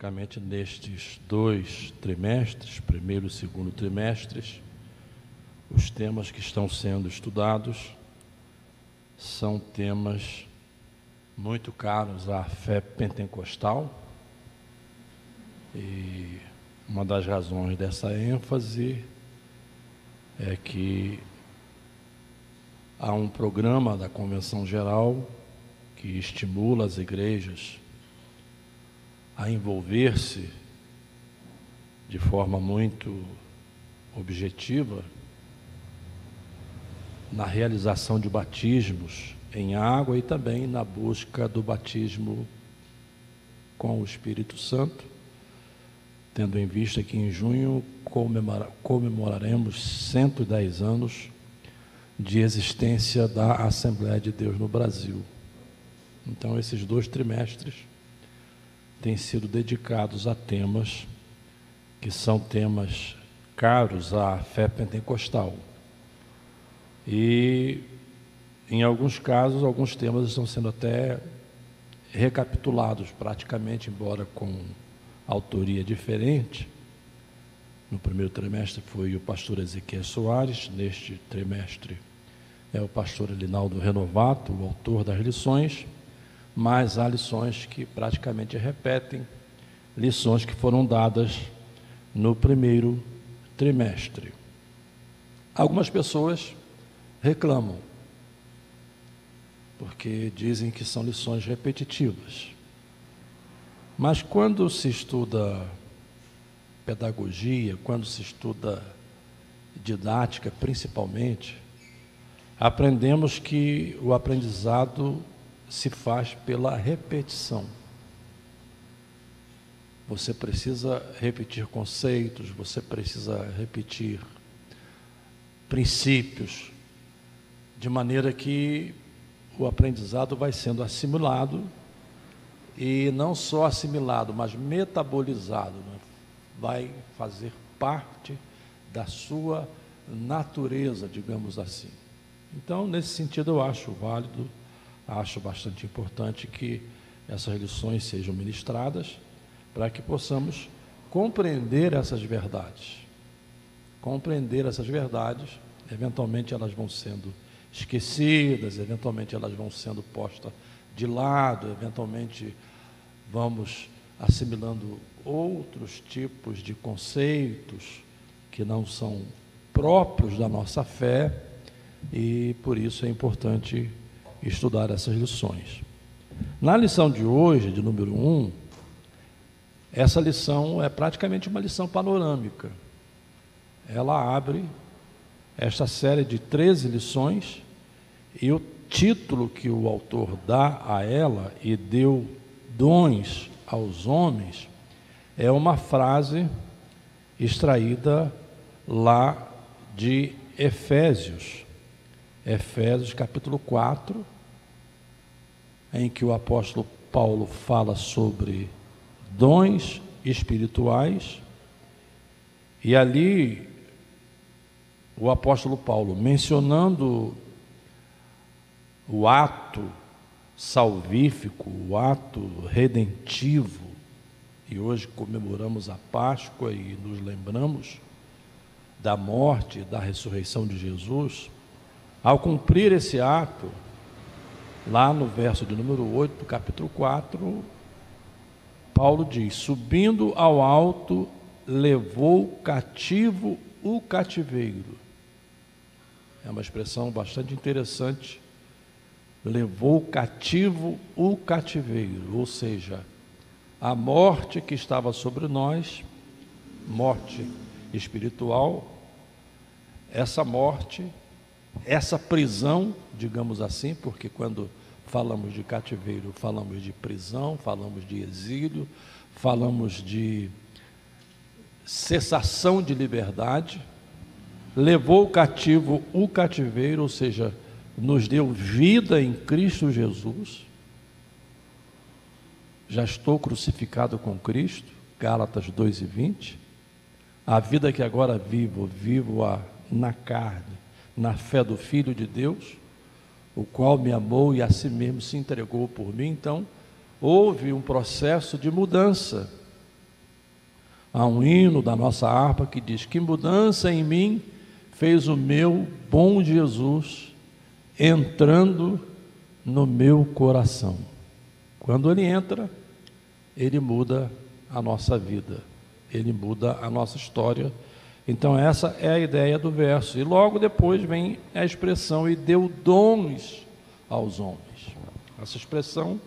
logicamente, nestes 2 trimestres, primeiro e segundo trimestres, os temas que estão sendo estudados são temas muito caros à fé pentecostal, e uma das razões dessa ênfase é que há um programa da Convenção Geral que estimula as igrejas a envolver-se de forma muito objetiva na realização de batismos em água e também na busca do batismo com o Espírito Santo, tendo em vista que em junho comemoraremos 110 anos de existência da Assembleia de Deus no Brasil. Então, esses 2 trimestres têm sido dedicados a temas que são temas caros à fé pentecostal. E, em alguns casos, alguns temas estão sendo até recapitulados praticamente, embora com autoria diferente. No primeiro trimestre foi o pastor Ezequiel Soares, neste trimestre é o pastor Elinaldo Renovato, o autor das lições, mas há lições que praticamente repetem lições que foram dadas no primeiro trimestre. Algumas pessoas reclamam, porque dizem que são lições repetitivas. Mas quando se estuda pedagogia, quando se estuda didática, principalmente, aprendemos que o aprendizado se faz pela repetição. Você precisa repetir conceitos, você precisa repetir princípios, de maneira que o aprendizado vai sendo assimilado, e não só assimilado, mas metabolizado, né? Vai fazer parte da sua natureza, digamos assim. Então, nesse sentido, eu acho válido, acho bastante importante que essas lições sejam ministradas, para que possamos compreender essas verdades. Compreender essas verdades, eventualmente elas vão sendo esquecidas, eventualmente elas vão sendo postas de lado, eventualmente vamos assimilando outros tipos de conceitos que não são próprios da nossa fé, e por isso é importante estudar essas lições. Na lição de hoje, de número 1, essa lição é praticamente uma lição panorâmica. Ela abre esta série de 13 lições, e o título que o autor dá a ela, e deu dons aos homens, é uma frase extraída lá de Efésios capítulo 4, em que o apóstolo Paulo fala sobre dons espirituais, e ali o apóstolo Paulo, mencionando o ato salvífico, o ato redentivo, e hoje comemoramos a Páscoa e nos lembramos da morte e da ressurreição de Jesus. Ao cumprir esse ato, lá no verso de número 8 do capítulo 4, Paulo diz: subindo ao alto, levou cativo o cativeiro. É uma expressão bastante interessante. Levou cativo o cativeiro, ou seja, a morte que estava sobre nós, morte espiritual, essa morte, essa prisão, digamos assim, porque quando falamos de cativeiro, falamos de prisão, falamos de exílio, falamos de cessação de liberdade. Levou cativo o cativeiro, ou seja, nos deu vida em Cristo Jesus. Já estou crucificado com Cristo, Gálatas 2:20. A vida que agora vivo-a na carne, na fé do Filho de Deus, o qual me amou e a si mesmo se entregou por mim. Então, houve um processo de mudança Há um hino da nossa harpa que diz: que mudança em mim fez o meu bom Jesus entrando no meu coração. Quando ele entra, ele muda a nossa vida, ele muda a nossa história. Então essa é a ideia do verso. E logo depois vem a expressão: e deu dons aos homens. Essa expressão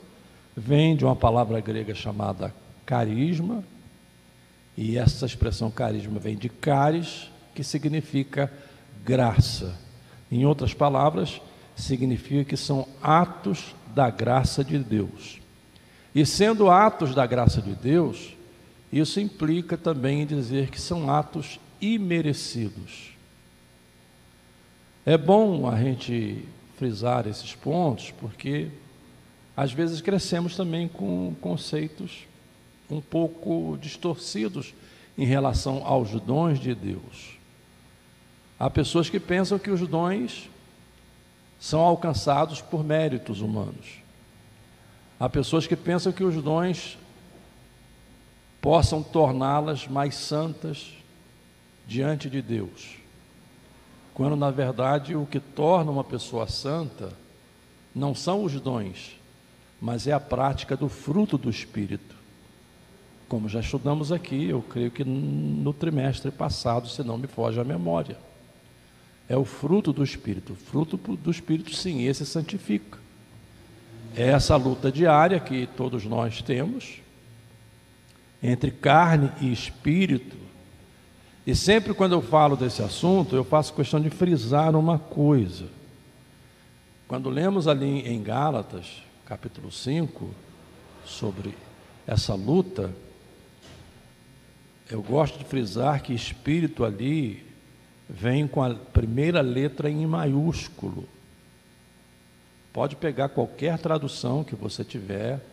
vem de uma palavra grega chamada carisma, e essa expressão carisma vem de caris, que significa graça. Em outras palavras, significa que são atos da graça de Deus. E sendo atos da graça de Deus, isso implica também em dizer que são atos imerecidos. É bom a gente frisar esses pontos, porque às vezes crescemos também com conceitos um pouco distorcidos em relação aos dons de Deus. Há pessoas que pensam que os dons são alcançados por méritos humanos. Há pessoas que pensam que os dons possam torná-las mais santas diante de Deus, quando na verdade o que torna uma pessoa santa não são os dons, mas é a prática do fruto do Espírito. Como já estudamos aqui, eu creio que no trimestre passado, se não me foge a memória, é o fruto do Espírito. O fruto do Espírito, sim, esse santifica. É essa luta diária que todos nós temos entre carne e espírito. E sempre quando eu falo desse assunto, eu faço questão de frisar uma coisa. Quando lemos ali em Gálatas, capítulo 5, sobre essa luta, eu gosto de frisar que espírito ali vem com a primeira letra em maiúsculo. Pode pegar qualquer tradução que você tiver,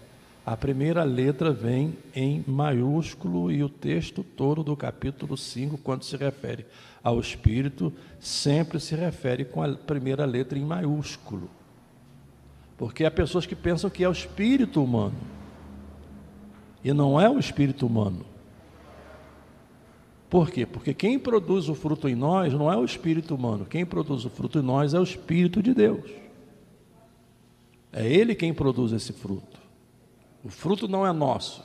a primeira letra vem em maiúsculo, e o texto todo do capítulo 5, quando se refere ao Espírito, sempre se refere com a primeira letra em maiúsculo. Porque há pessoas que pensam que é o espírito humano, e não é o espírito humano. Por quê? Porque quem produz o fruto em nós não é o espírito humano, quem produz o fruto em nós é o Espírito de Deus. É Ele quem produz esse fruto. O fruto não é nosso.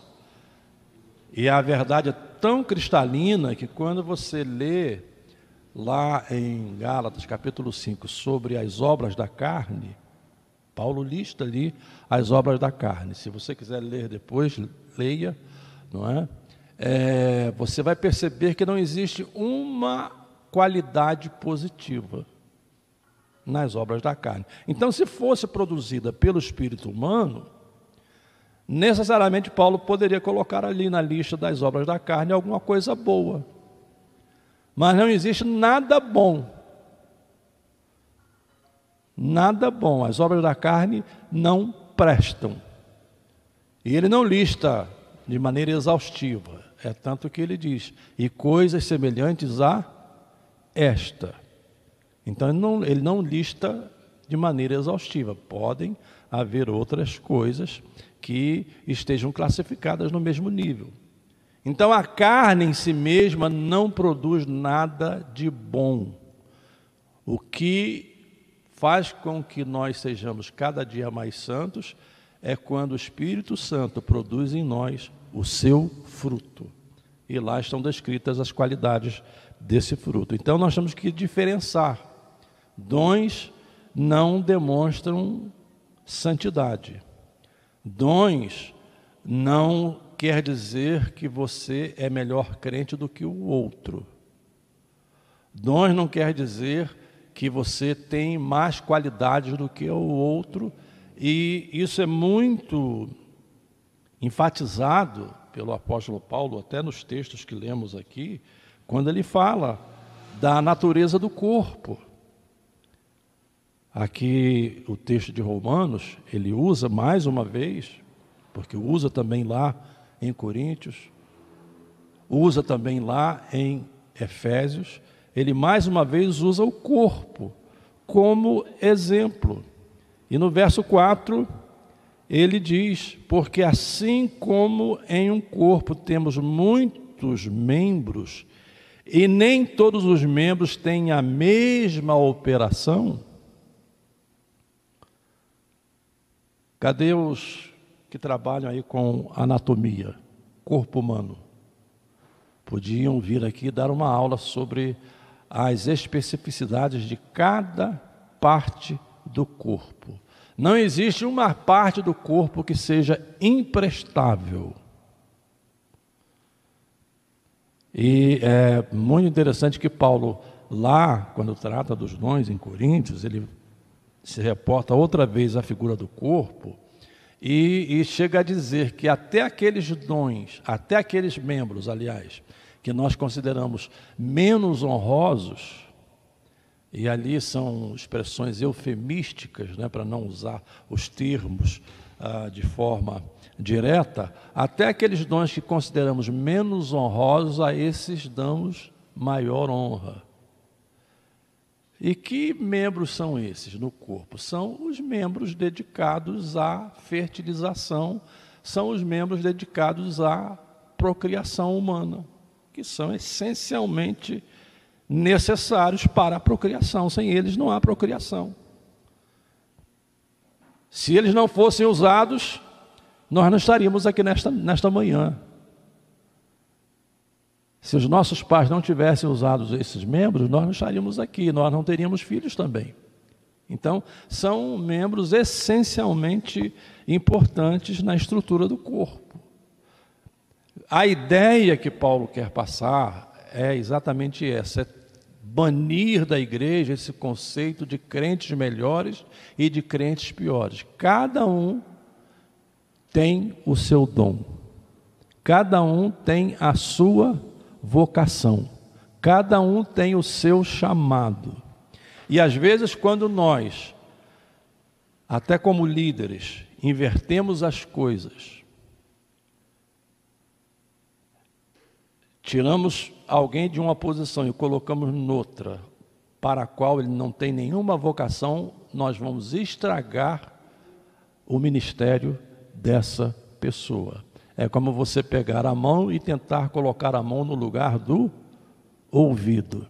E a verdade é tão cristalina que quando você lê lá em Gálatas capítulo 5 sobre as obras da carne, Paulo lista ali as obras da carne. Se você quiser ler depois, leia, não é? Você vai perceber que não existe uma qualidade positiva nas obras da carne. Então, se fosse produzida pelo espírito humano, necessariamente Paulo poderia colocar ali na lista das obras da carne alguma coisa boa. Mas não existe nada bom. Nada bom. As obras da carne não prestam. E ele não lista de maneira exaustiva. É tanto que ele diz: e coisas semelhantes a esta. Então ele não lista de maneira exaustiva. Podem haver outras coisas que estejam classificadas no mesmo nível. Então a carne em si mesma não produz nada de bom. O que faz com que nós sejamos cada dia mais santos é quando o Espírito Santo produz em nós o seu fruto. E lá estão descritas as qualidades desse fruto. Então nós temos que diferenciar. Dons não demonstram santidade. Dons não quer dizer que você é melhor crente do que o outro. Dons não quer dizer que você tem mais qualidades do que o outro. E isso é muito enfatizado pelo apóstolo Paulo, até nos textos que lemos aqui, quando ele fala da natureza do corpo. Aqui o texto de Romanos, ele usa mais uma vez, porque usa também lá em Coríntios, usa também lá em Efésios, ele mais uma vez usa o corpo como exemplo. E no verso 4, ele diz: porque assim como em um corpo temos muitos muitos membros e nem todos os membros têm a mesma operação? Cadê os que trabalham aí com anatomia, corpo humano? Podiam vir aqui dar uma aula sobre as especificidades de cada parte do corpo. Não existe uma parte do corpo que seja imprestável. E é muito interessante que Paulo, lá, quando trata dos dons em Coríntios, ele se reporta outra vez à figura do corpo e chega a dizer que até aqueles dons, até aqueles membros, aliás, que nós consideramos menos honrosos, e ali são expressões eufemísticas, né, para não usar os termos de forma direta, até aqueles dons que consideramos menos honrosos, a esses damos maior honra. E que membros são esses no corpo? São os membros dedicados à fertilização, são os membros dedicados à procriação humana, que são essencialmente necessários para a procriação. Sem eles não há procriação. Se eles não fossem usados, nós não estaríamos aqui nesta manhã. Se os nossos pais não tivessem usado esses membros, nós não estaríamos aqui, nós não teríamos filhos também. Então, são membros essencialmente importantes na estrutura do corpo. A ideia que Paulo quer passar é exatamente essa, é banir da igreja esse conceito de crentes melhores e de crentes piores. Cada um tem o seu dom, cada um tem a sua vocação, cada um tem o seu chamado. E às vezes, quando nós, até como líderes, invertemos as coisas, tiramos alguém de uma posição e colocamos noutra, para a qual ele não tem nenhuma vocação, nós vamos estragar o ministério dessa pessoa. É como você pegar a mão e tentar colocar a mão no lugar do ouvido.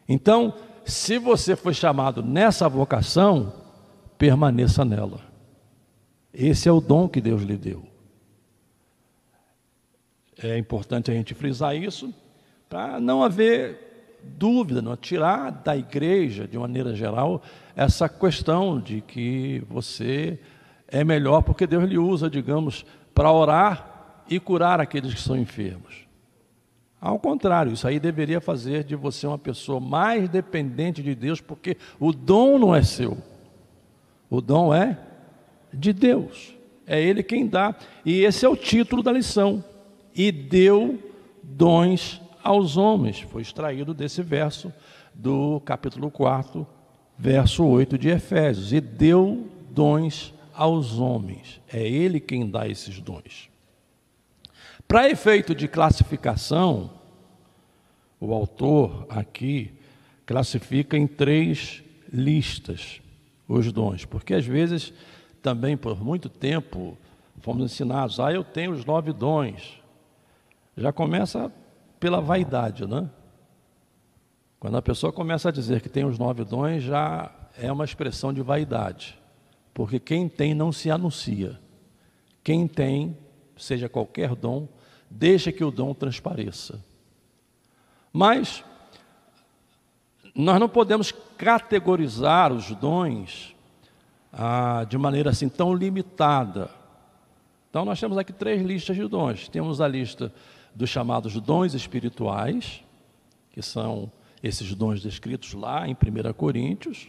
Então, se você foi chamado nessa vocação, permaneça nela. Esse é o dom que Deus lhe deu. É importante a gente frisar isso, para não haver dúvida, não tirar da igreja, de maneira geral, essa questão de que você é melhor porque Deus lhe usa, digamos, para orar e curar aqueles que são enfermos. Ao contrário, isso aí deveria fazer de você uma pessoa mais dependente de Deus, porque o dom não é seu, o dom é de Deus, é Ele quem dá, e esse é o título da lição. E deu dons aos homens, foi extraído desse verso do capítulo 4, verso 8 de Efésios, e deu dons aos homens, é Ele quem dá esses dons. Para efeito de classificação, o autor aqui classifica em 3 listas os dons, porque às vezes também por muito tempo fomos ensinados, eu tenho os 9 dons, já começa pela vaidade, né? Quando a pessoa começa a dizer que tem os 9 dons, já é uma expressão de vaidade, porque quem tem não se anuncia, quem tem, seja qualquer dom, deixa que o dom transpareça. Mas nós não podemos categorizar os dons de maneira assim tão limitada. Então nós temos aqui 3 listas de dons. Temos a lista dos chamados dons espirituais, que são esses dons descritos lá em 1 Coríntios.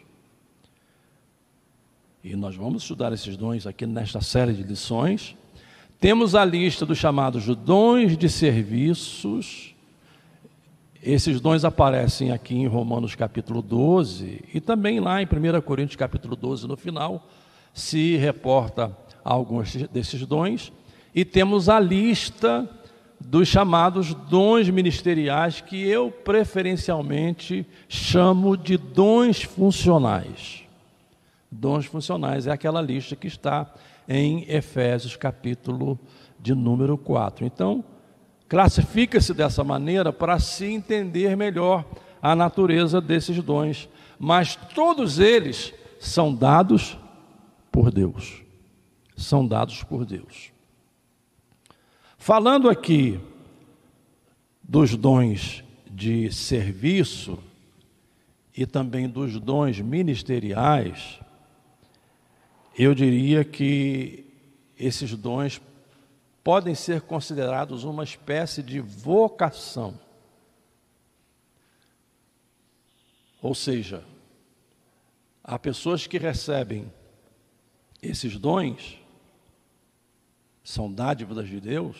E nós vamos estudar esses dons aqui nesta série de lições. Temos a lista dos chamados dons de serviços. Esses dons aparecem aqui em Romanos capítulo 12 e também lá em 1 Coríntios capítulo 12, no final, se reporta a alguns desses dons. E temos a lista dos chamados dons ministeriais, que eu preferencialmente chamo de dons funcionais. Dons funcionais é aquela lista que está em Efésios capítulo de número 4. Então, Classifica-se dessa maneira para se entender melhor a natureza desses dons, mas todos eles são dados por Deus. São dados por Deus. Falando aqui dos dons de serviço e também dos dons ministeriais, eu diria que esses dons podem ser considerados uma espécie de vocação. Ou seja, há pessoas que recebem esses dons, são dádivas de Deus,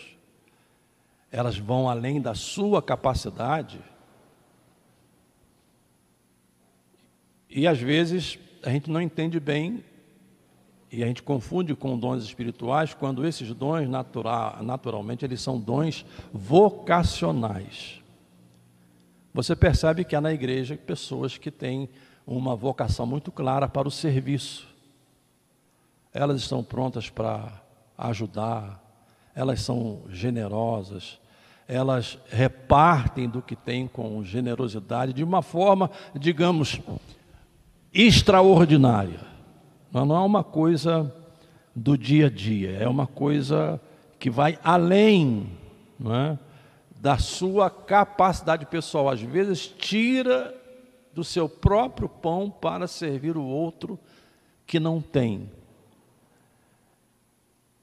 elas vão além da sua capacidade, e às vezes a gente não entende bem, e a gente confunde com dons espirituais, quando esses dons naturalmente eles são dons vocacionais. Você percebe que há na igreja pessoas que têm uma vocação muito clara para o serviço. Elas estão prontas para ajudar, elas são generosas, elas repartem do que têm com generosidade, de uma forma, digamos, extraordinária. Não é uma coisa do dia a dia, é uma coisa que vai além, não é, da sua capacidade pessoal. Às vezes tira do seu próprio pão para servir o outro que não tem.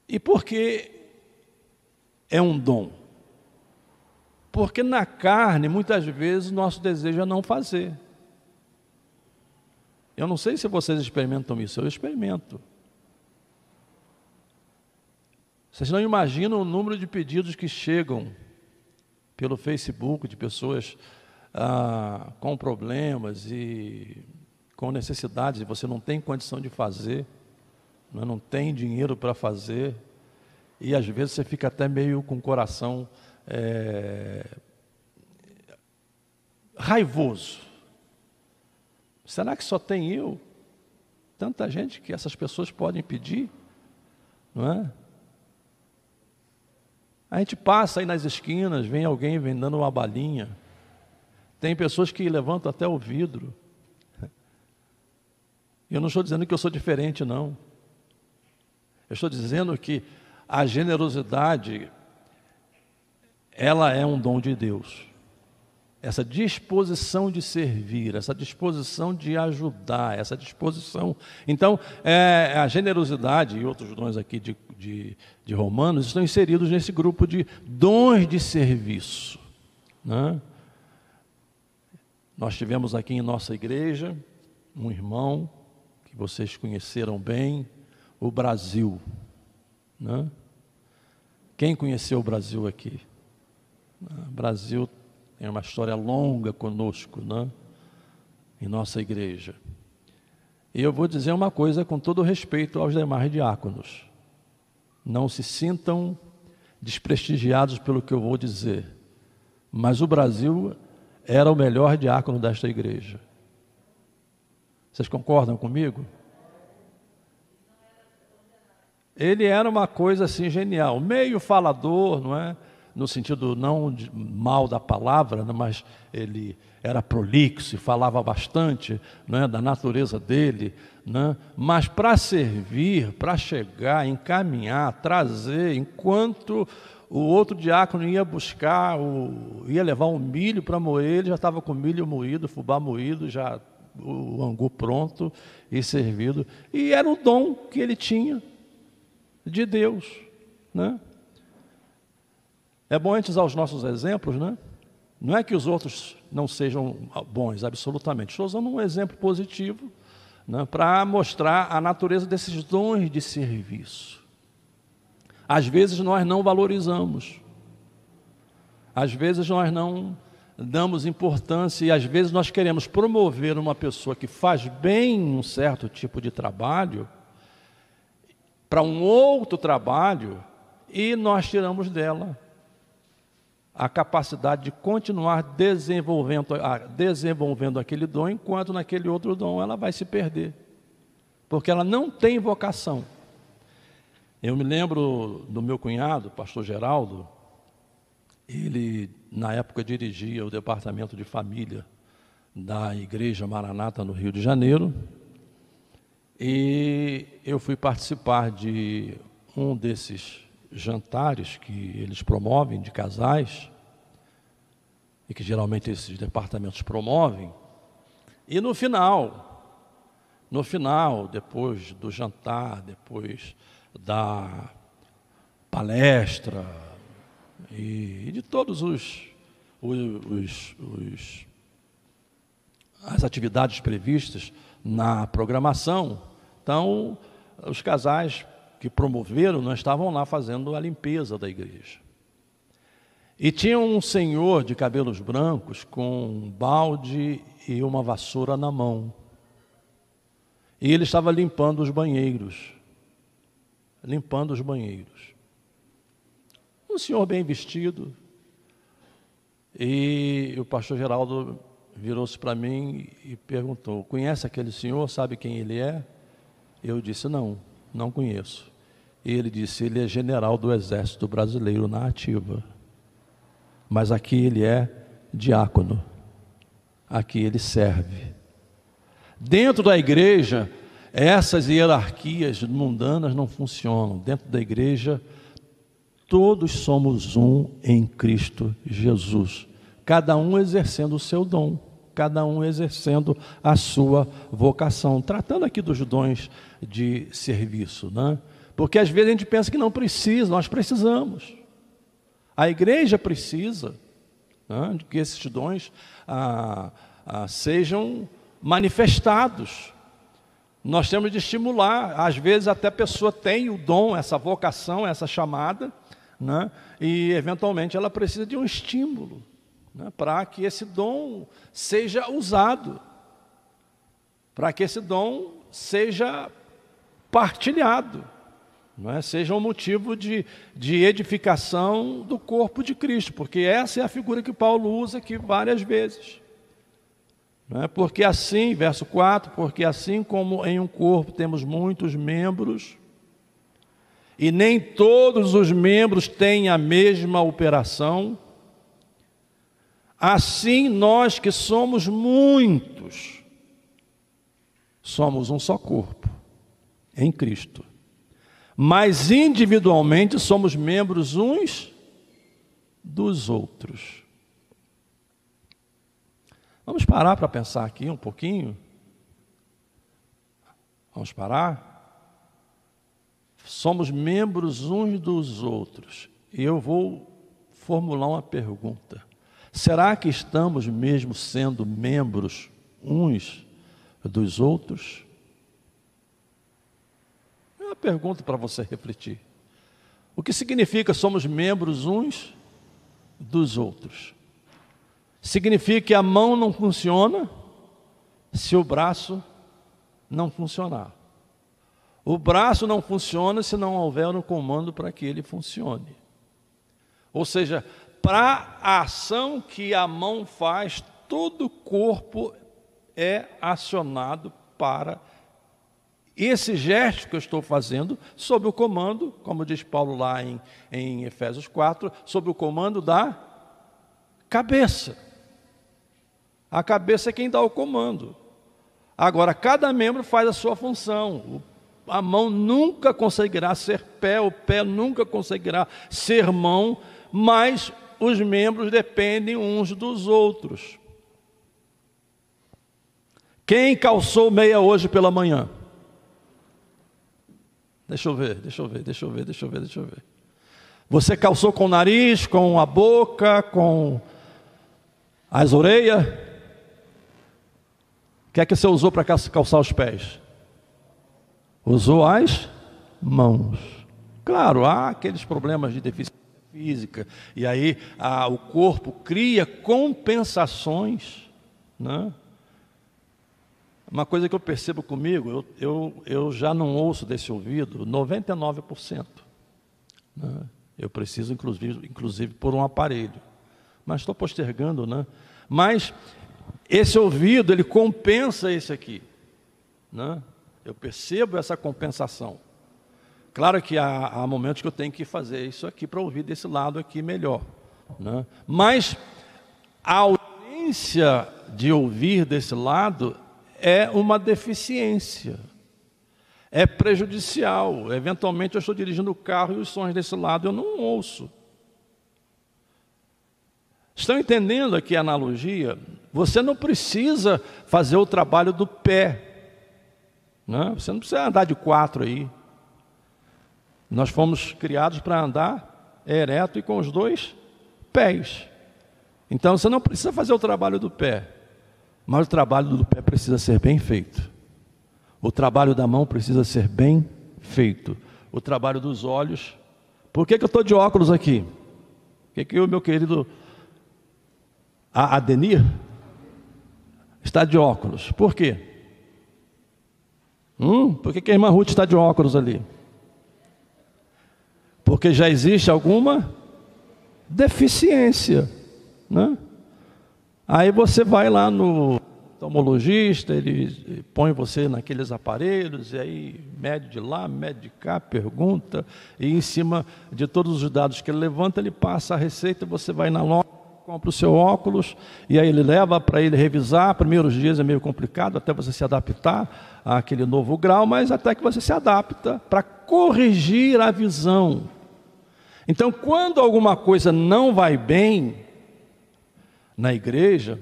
E por que é um dom? Porque na carne, muitas vezes, nosso desejo é não fazer. Eu não sei se vocês experimentam isso, eu experimento. Vocês não imaginam o número de pedidos que chegam pelo Facebook de pessoas com problemas e com necessidades, e você não tem condição de fazer, não tem dinheiro para fazer, e às vezes você fica até meio com o coração raivoso. Será que só tem eu? Tanta gente que essas pessoas podem pedir, não é? A gente passa aí nas esquinas, vem alguém vendendo uma balinha. Tem pessoas que levantam até o vidro. Eu não estou dizendo que eu sou diferente, não. Eu estou dizendo que a generosidade, ela é um dom de Deus. Essa disposição de servir, essa disposição de ajudar, essa disposição. Então, a generosidade e outros dons aqui de Romanos estão inseridos nesse grupo de dons de serviço, né? Nós tivemos aqui em nossa igreja um irmão que vocês conheceram bem, o Brasil, né? Quem conheceu o Brasil aqui? O Brasil tem uma história longa conosco, né? Em nossa igreja. E eu vou dizer uma coisa com todo respeito aos demais diáconos. Não se sintam desprestigiados pelo que eu vou dizer. Mas o Brasil era o melhor diácono desta igreja. Vocês concordam comigo? Ele era uma coisa assim genial, meio falador, não é? No sentido não mal da palavra, né? Mas ele era prolixo e falava bastante, né? Da natureza dele, né? Mas para servir, para chegar, encaminhar, trazer, enquanto o outro diácono ia buscar, ia levar um milho para moer, ele já estava com milho moído, fubá moído, já o angu pronto e servido. E era o dom que ele tinha de Deus, né? É bom a gente usar os nossos exemplos, né? Não é que os outros não sejam bons, absolutamente. Estou usando um exemplo positivo, né, para mostrar a natureza desses dons de serviço. Às vezes nós não valorizamos. Às vezes nós não damos importância e às vezes nós queremos promover uma pessoa que faz bem um certo tipo de trabalho para um outro trabalho e nós tiramos dela a capacidade de continuar desenvolvendo aquele dom, enquanto naquele outro dom ela vai se perder, porque ela não tem vocação. Eu me lembro do meu cunhado, pastor Geraldo, Ele, na época, dirigia o departamento de família da Igreja Maranata no Rio de Janeiro, e eu fui participar de um desses jantares que eles promovem de casais, e que geralmente esses departamentos promovem, e no final, depois do jantar, depois da palestra e de todos as atividades previstas na programação, então os casais que promoveram não estavam lá fazendo a limpeza da igreja. E tinha um senhor de cabelos brancos com um balde e uma vassoura na mão. E ele estava limpando os banheiros. Um senhor bem vestido. E o pastor Geraldo virou-se para mim e perguntou: conhece aquele senhor? Sabe quem ele é? Eu disse: não conheço. E ele disse: ele é general do Exército Brasileiro na ativa. Mas aqui ele é diácono. Aqui ele serve. Dentro da igreja, essas hierarquias mundanas não funcionam. Dentro da igreja, todos somos um em Cristo Jesus. Cada um exercendo o seu dom, cada um exercendo a sua vocação. Tratando aqui dos dons de serviço, né? Porque às vezes a gente pensa que não precisa, nós precisamos. A igreja precisa, né, de que esses dons sejam manifestados. Nós temos de estimular. Às vezes até a pessoa tem o dom, essa vocação, essa chamada, né, e eventualmente ela precisa de um estímulo, né, para que esse dom seja usado, para que esse dom seja partilhado, não é? Seja um motivo de edificação do corpo de Cristo, porque essa é a figura que Paulo usa aqui várias vezes. Não é? Porque assim, verso 4, porque assim como em um corpo temos muitos membros, e nem todos os membros têm a mesma operação, assim nós que somos muitos, somos um só corpo, em Cristo. Mas individualmente somos membros uns dos outros. Vamos parar para pensar aqui um pouquinho? Vamos parar? Somos membros uns dos outros. E eu vou formular uma pergunta. Será que estamos mesmo sendo membros uns dos outros? É uma pergunta para você refletir. O que significa somos membros uns dos outros? Significa que a mão não funciona se o braço não funcionar. O braço não funciona se não houver um comando para que ele funcione. Ou seja, para a ação que a mão faz, todo o corpo é acionado para esse gesto que eu estou fazendo, sob o comando, como diz Paulo lá em Efésios 4, sob o comando da cabeça. A cabeça é quem dá o comando. Agora, cada membro faz a sua função. A mão nunca conseguirá ser pé, o pé nunca conseguirá ser mão, mas os membros dependem uns dos outros. Quem calçou meia hoje pela manhã? Deixa eu ver. Você calçou com o nariz, com a boca, com as orelhas? O que é que você usou para calçar os pés? Usou as mãos. Claro, há aqueles problemas de deficiência física, e aí o corpo cria compensações, né? Uma coisa que eu percebo comigo, eu já não ouço desse ouvido 99%. Né? Eu preciso, inclusive, pôr um aparelho. Mas estou postergando, né? Mas esse ouvido, ele compensa esse aqui. Né? Eu percebo essa compensação. Claro que há momentos que eu tenho que fazer isso aqui para ouvir desse lado aqui melhor. né? Mas a ausência de ouvir desse lado é uma deficiência, é prejudicial. Eventualmente eu estou dirigindo o carro e os sons desse lado eu não ouço. Estão entendendo aqui a analogia? Você não precisa fazer o trabalho do pé, né? Você não precisa andar de 4 aí. Nós fomos criados para andar ereto e com os 2 pés. Então você não precisa fazer o trabalho do pé, mas o trabalho do pé precisa ser bem feito. O trabalho da mão precisa ser bem feito. O trabalho dos olhos. Por que eu estou de óculos aqui? Por que o meu querido Adenir está de óculos? Por quê? Por que a irmã Ruth está de óculos ali? Porque já existe alguma deficiência, né? Aí você vai lá no oftalmologista, ele põe você naqueles aparelhos, e aí mede de lá, mede de cá, pergunta, e em cima de todos os dados que ele levanta, ele passa a receita, você vai na loja, compra o seu óculos, e aí ele leva para ele revisar. Primeiros dias é meio complicado, até você se adaptar àquele novo grau, mas até que você se adapta para corrigir a visão. Então, quando alguma coisa não vai bem na igreja,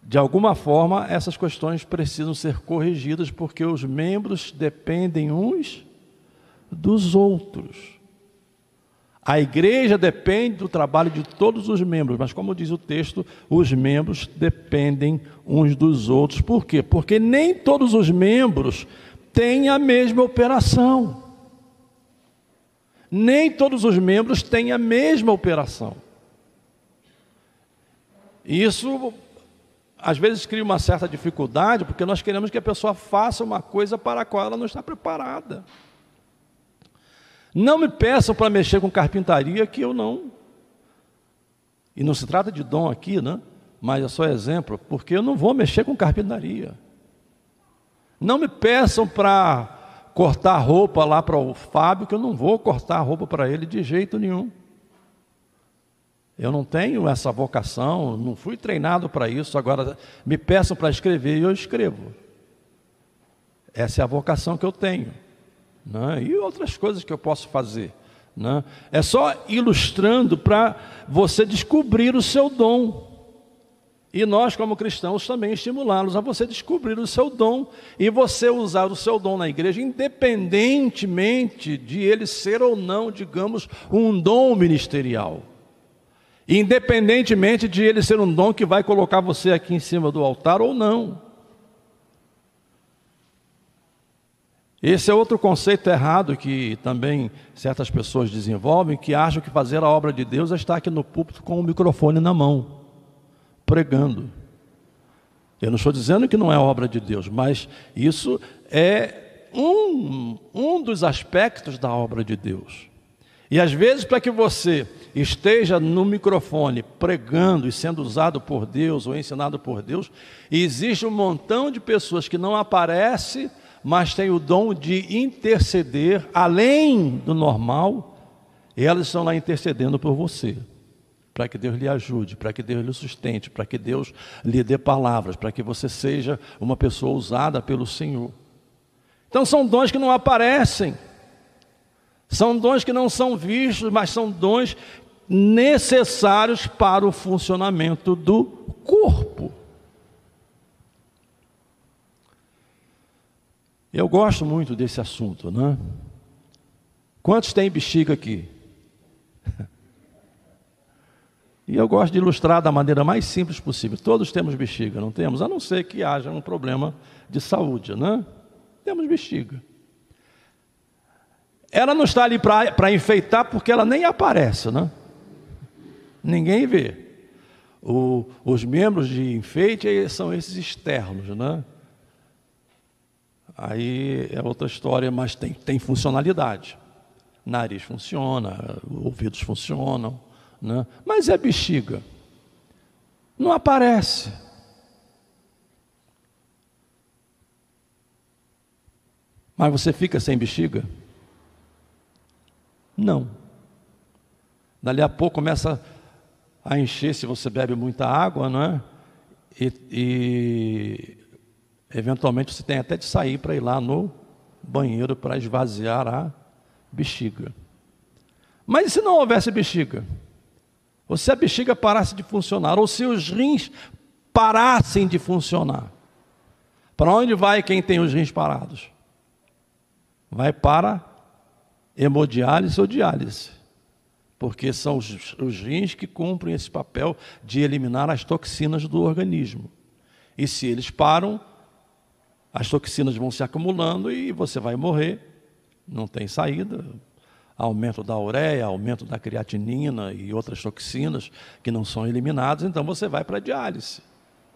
de alguma forma, essas questões precisam ser corrigidas, porque os membros dependem uns dos outros. A igreja depende do trabalho de todos os membros, mas como diz o texto, os membros dependem uns dos outros. Por quê? Porque nem todos os membros têm a mesma operação. Nem todos os membros têm a mesma operação. Isso às vezes cria uma certa dificuldade, porque nós queremos que a pessoa faça uma coisa para a qual ela não está preparada. Não me peçam para mexer com carpintaria, que eu não. E não se trata de dom aqui, né? Mas é só exemplo, porque eu não vou mexer com carpintaria. Não me peçam para cortar roupa lá para o Fábio, que eu não vou cortar roupa para ele de jeito nenhum. Eu não tenho essa vocação, não fui treinado para isso. Agora me peçam para escrever e eu escrevo. Essa é a vocação que eu tenho, né? E outras coisas que eu posso fazer, né? É só ilustrando para você descobrir o seu dom. E nós, como cristãos, também estimulá-los a você descobrir o seu dom e você usar o seu dom na igreja, independentemente de ele ser ou não, digamos, um dom ministerial. Independentemente de ele ser um dom que vai colocar você aqui em cima do altar ou não. Esse é outro conceito errado que também certas pessoas desenvolvem, que acham que fazer a obra de Deus é estar aqui no púlpito com o microfone na mão, pregando. Eu não estou dizendo que não é obra de Deus, mas isso é um dos aspectos da obra de Deus. E às vezes, para que você esteja no microfone pregando e sendo usado por Deus ou ensinado por Deus, existe um montão de pessoas que não aparecem, mas têm o dom de interceder além do normal, e elas estão lá intercedendo por você, para que Deus lhe ajude, para que Deus lhe sustente, para que Deus lhe dê palavras, para que você seja uma pessoa usada pelo Senhor. Então são dons que não aparecem, são dons que não são vistos, mas são dons necessários para o funcionamento do corpo. Eu gosto muito desse assunto, né? Quantos têm bexiga aqui? E eu gosto de ilustrar da maneira mais simples possível. Todos temos bexiga, não temos? A não ser que haja um problema de saúde, né? Temos bexiga. Ela não está ali para enfeitar, porque ela nem aparece, né? Ninguém vê. Os membros de enfeite são esses externos, né? Aí é outra história, mas tem funcionalidade. Nariz funciona, ouvidos funcionam, né? Mas é bexiga. Não aparece. Mas você fica sem bexiga? Não. Dali a pouco começa a encher, se você bebe muita água, não é? E eventualmente você tem até de sair para ir lá no banheiro para esvaziar a bexiga. Mas e se não houvesse bexiga? Ou se a bexiga parasse de funcionar? Ou se os rins parassem de funcionar? Para onde vai quem tem os rins parados? Vai para hemodiálise ou diálise. Porque são os rins que cumprem esse papel de eliminar as toxinas do organismo. E se eles param, as toxinas vão se acumulando e você vai morrer. Não tem saída. Aumento da ureia, aumento da creatinina e outras toxinas que não são eliminadas, então você vai para a diálise,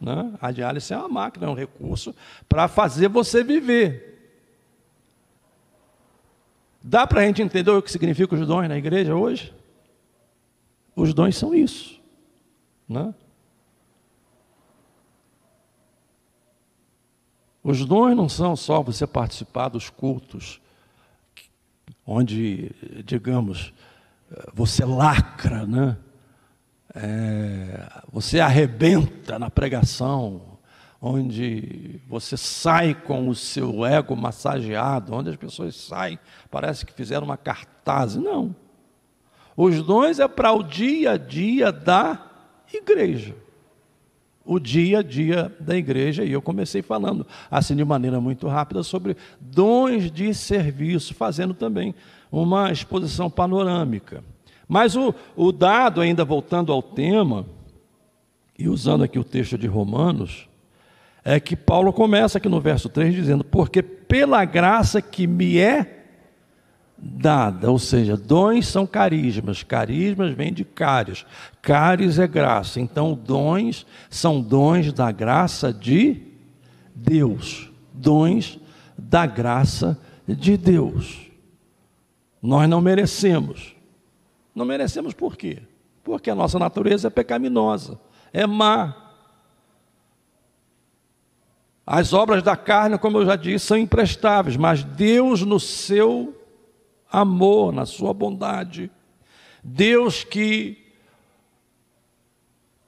né? A diálise é uma máquina, é um recurso para fazer você viver. Dá para a gente entender o que significa os dons na igreja hoje? Os dons são isso, né? Os dons não são só você participar dos cultos, onde, digamos, você lacra, né? Você arrebenta na pregação, onde você sai com o seu ego massageado, onde as pessoas saem, parece que fizeram uma cartaz. Não. Os dons é para o dia a dia da igreja. O dia a dia da igreja, e eu comecei falando assim de maneira muito rápida sobre dons de serviço, fazendo também uma exposição panorâmica. Mas o dado, ainda voltando ao tema, e usando aqui o texto de Romanos, é que Paulo começa aqui no verso 3 dizendo: porque pela graça que me é dada, ou seja, dons são carismas, carismas vêm de caris, caris é graça, então dons são dons da graça de Deus, dons da graça de Deus. Nós não merecemos. Não merecemos por quê? Porque a nossa natureza é pecaminosa, é má. As obras da carne, como eu já disse, são imprestáveis, mas Deus, no seu amor, na sua bondade, Deus que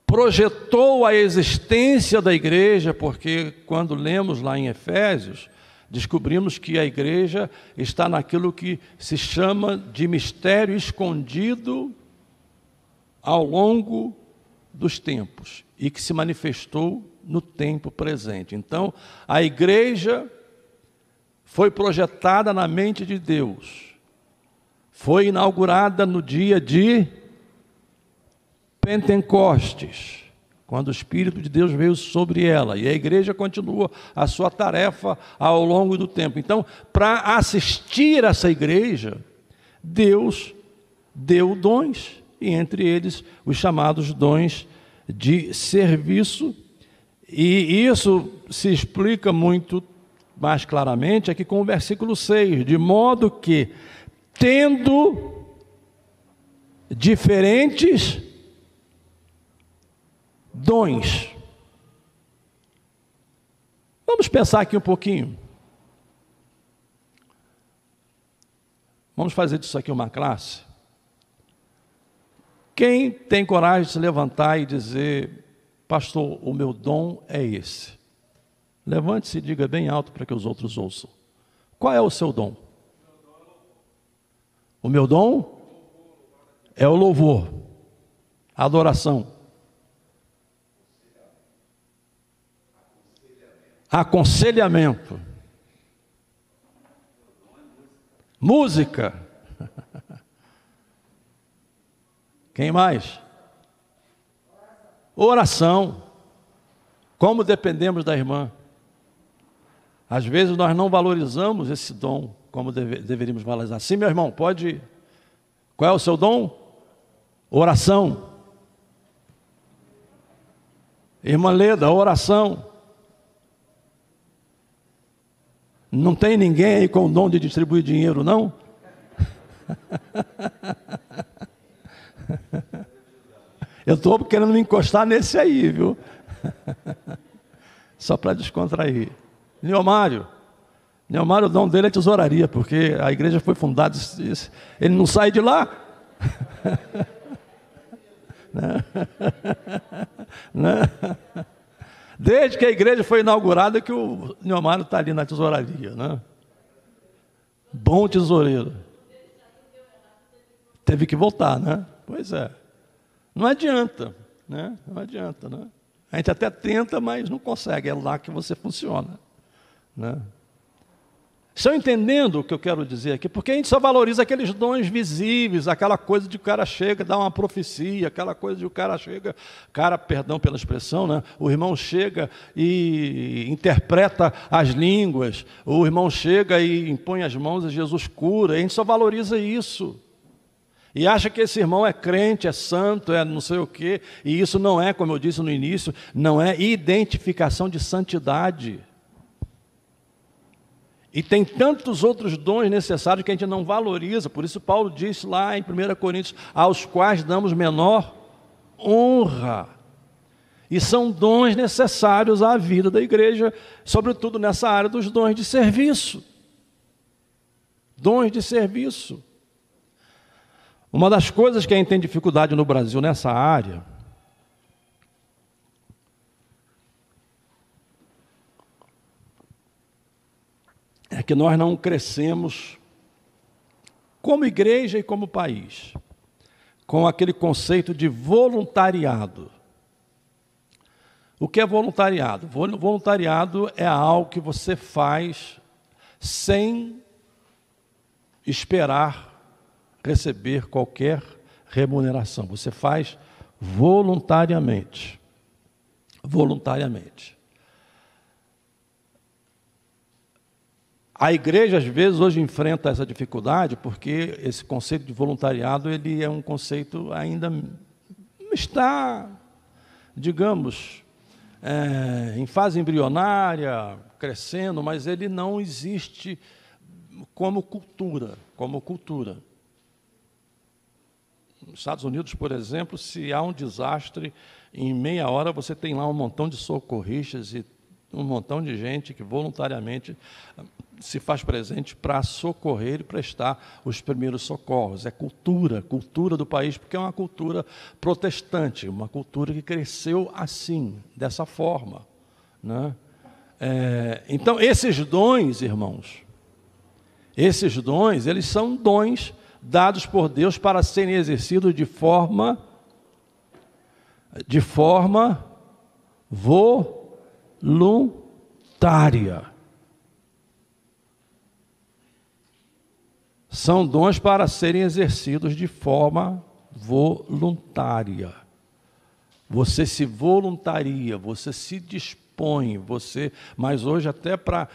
projetou a existência da igreja, porque quando lemos lá em Efésios, descobrimos que a igreja está naquilo que se chama de mistério escondido ao longo dos tempos e que se manifestou no tempo presente. Então, a igreja foi projetada na mente de Deus. Foi inaugurada no dia de Pentecostes, quando o Espírito de Deus veio sobre ela, e a igreja continua a sua tarefa ao longo do tempo. Então, para assistir essa igreja, Deus deu dons, e entre eles os chamados dons de serviço, e isso se explica muito mais claramente aqui com o versículo 6, de modo que, tendo diferentes dons. Vamos pensar aqui um pouquinho. Vamos fazer disso aqui uma classe. Quem tem coragem de se levantar e dizer: pastor, o meu dom é esse? Levante-se e diga bem alto para que os outros ouçam. Qual é o seu dom? O meu dom é o louvor, a adoração, aconselhamento, música. Quem mais? Oração. Como dependemos da irmã. Às vezes nós não valorizamos esse dom como deveríamos valorizar. Sim, meu irmão, pode ir. Qual é o seu dom? Oração. Irmã Leda, oração. Não tem ninguém aí com o dom de distribuir dinheiro, não? Eu estou querendo me encostar nesse aí, viu? Só para descontrair. Neomário, o dom dele é tesouraria, porque a igreja foi fundada, ele não sai de lá. né? Né? Desde que a igreja foi inaugurada que o Neomário está ali na tesouraria, né? Bom tesoureiro. Teve que voltar, né? Pois é. Não adianta, né? Não adianta, né? A gente até tenta, mas não consegue. É lá que você funciona, né? Estão entendendo o que eu quero dizer aqui? Porque a gente só valoriza aqueles dons visíveis, aquela coisa de o cara chega, dá uma profecia, aquela coisa de o cara chega, perdão pela expressão, né? O irmão chega e interpreta as línguas, o irmão chega e impõe as mãos e Jesus cura. A gente só valoriza isso. E acha que esse irmão é crente, é santo, é não sei o quê, e isso não é, como eu disse no início, não é identificação de santidade. E tem tantos outros dons necessários que a gente não valoriza. Por isso Paulo disse lá em 1 Coríntios, aos quais damos menor honra. E são dons necessários à vida da igreja, sobretudo nessa área dos dons de serviço. Dons de serviço. Uma das coisas que a gente tem dificuldade no Brasil nessa área é que nós não crescemos como igreja e como país com aquele conceito de voluntariado. O que é voluntariado? Voluntariado é algo que você faz sem esperar receber qualquer remuneração. Você faz voluntariamente. Voluntariamente. A igreja, às vezes, hoje enfrenta essa dificuldade, porque esse conceito de voluntariado, ele é um conceito ainda está, digamos, em fase embrionária, crescendo, mas ele não existe como cultura, Nos Estados Unidos, por exemplo, se há um desastre, em meia hora você tem lá um montão de socorristas e um montão de gente que voluntariamente se faz presente para socorrer e prestar os primeiros socorros. É cultura do país, porque é uma cultura protestante, uma cultura que cresceu assim, dessa forma, né? Então, esses dons, irmãos, eles são dons dados por Deus para serem exercidos de forma voluntária. São dons para serem exercidos de forma voluntária. Você se voluntaria, você se dispõe, mas hoje até para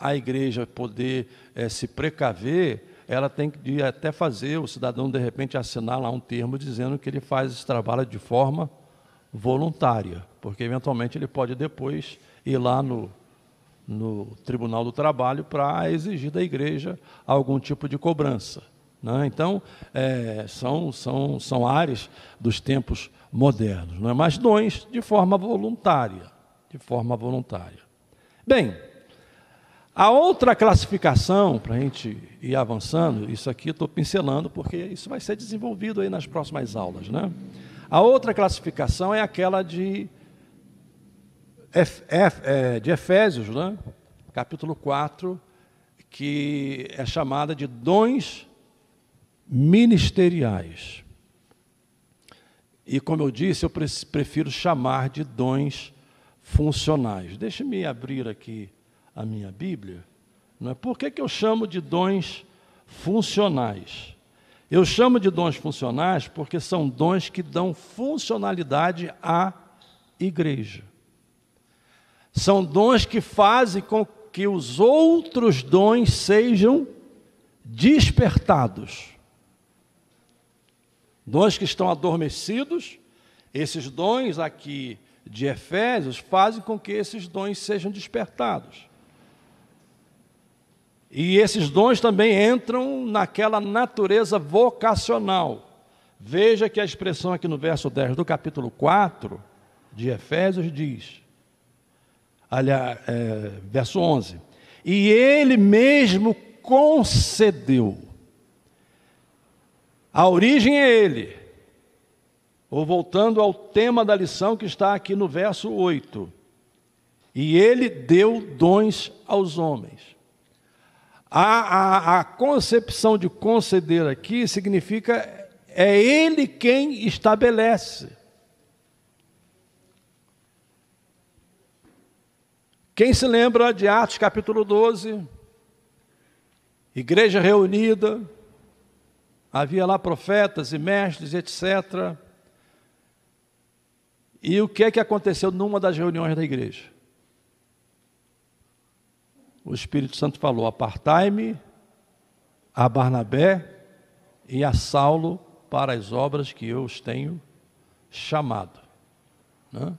a igreja poder se precaver, ela tem que até fazer, o cidadão de repente assinar lá um termo dizendo que ele faz esse trabalho de forma voluntária, porque eventualmente ele pode depois ir lá no Tribunal do Trabalho para exigir da igreja algum tipo de cobrança, né? Então, são áreas dos tempos modernos, não é? Mas dons de forma voluntária, Bem, a outra classificação, para a gente ir avançando, isso aqui eu estou pincelando, porque isso vai ser desenvolvido aí nas próximas aulas, né? A outra classificação é aquela de Efésios, né? Capítulo 4, que é chamada de dons ministeriais. E, como eu disse, eu prefiro chamar de dons funcionais. Deixe-me abrir aqui a minha Bíblia. Não é? Por que eu chamo de dons funcionais? Eu chamo de dons funcionais porque são dons que dão funcionalidade à igreja. São dons que fazem com que os outros dons sejam despertados. Dons que estão adormecidos, esses dons aqui de Efésios fazem com que esses dons sejam despertados. E esses dons também entram naquela natureza vocacional. Veja que a expressão aqui no verso 10 do capítulo 4 de Efésios diz, verso 11, e ele mesmo concedeu. A origem é ele, ou voltando ao tema da lição que está aqui no verso 8. E ele deu dons aos homens. A concepção de conceder aqui significa é ele quem estabelece. Quem se lembra de Atos capítulo 12? Igreja reunida, havia lá profetas e mestres, etc. E o que é que aconteceu numa das reuniões da igreja? O Espírito Santo falou: apartai-me a Barnabé e a Saulo para as obras que eu os tenho chamado. Né?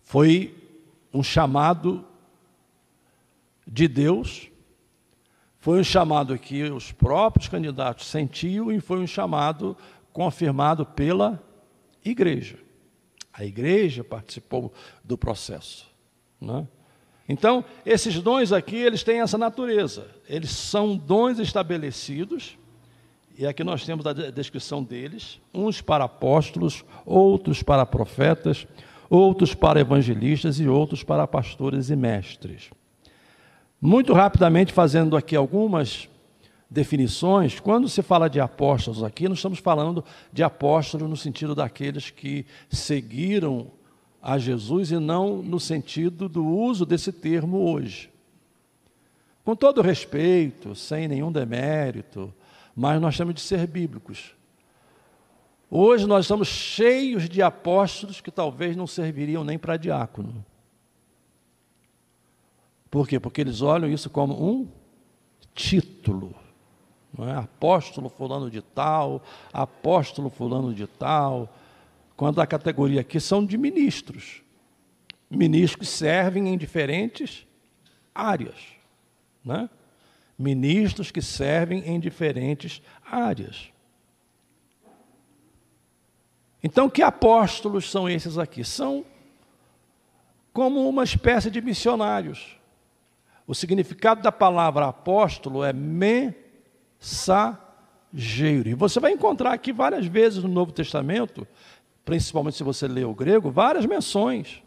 Foi um chamado de Deus, foi um chamado que os próprios candidatos sentiam e foi um chamado confirmado pela igreja. A igreja participou do processo. Né? Então, esses dons aqui, eles têm essa natureza. Eles são dons estabelecidos, e aqui nós temos a descrição deles, uns para apóstolos, outros para profetas, outros para evangelistas e outros para pastores e mestres. Muito rapidamente, fazendo aqui algumas definições, quando se fala de apóstolos aqui, nós estamos falando de apóstolos no sentido daqueles que seguiram a Jesus e não no sentido do uso desse termo hoje. Com todo respeito, sem nenhum demérito, mas nós temos de ser bíblicos. Hoje nós estamos cheios de apóstolos que talvez não serviriam nem para diácono. Por quê? Porque eles olham isso como um título. Não é? Apóstolo fulano de tal, apóstolo fulano de tal. Quando a categoria aqui são de ministros. Ministros que servem em diferentes áreas. Né? Ministros que servem em diferentes áreas. Então, que apóstolos são esses aqui? São como uma espécie de missionários. O significado da palavra apóstolo é mensageiro. E você vai encontrar aqui várias vezes no Novo Testamento, principalmente se você ler o grego, várias menções,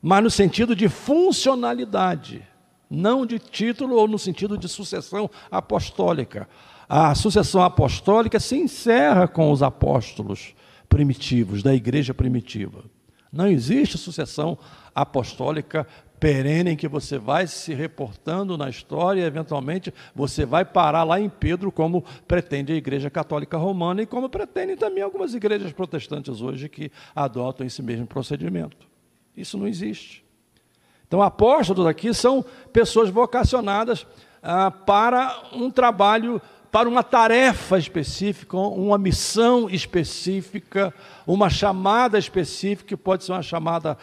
mas no sentido de funcionalidade, não de título ou no sentido de sucessão apostólica. A sucessão apostólica se encerra com os apóstolos primitivos, da igreja primitiva. Não existe sucessão apostólica perene em que você vai se reportando na história e, eventualmente, você vai parar lá em Pedro, como pretende a Igreja Católica Romana e como pretendem também algumas igrejas protestantes hoje que adotam esse mesmo procedimento. Isso não existe. Então, apóstolos aqui são pessoas vocacionadas para um trabalho, para uma tarefa específica, uma missão específica, uma chamada específica, que pode ser uma chamada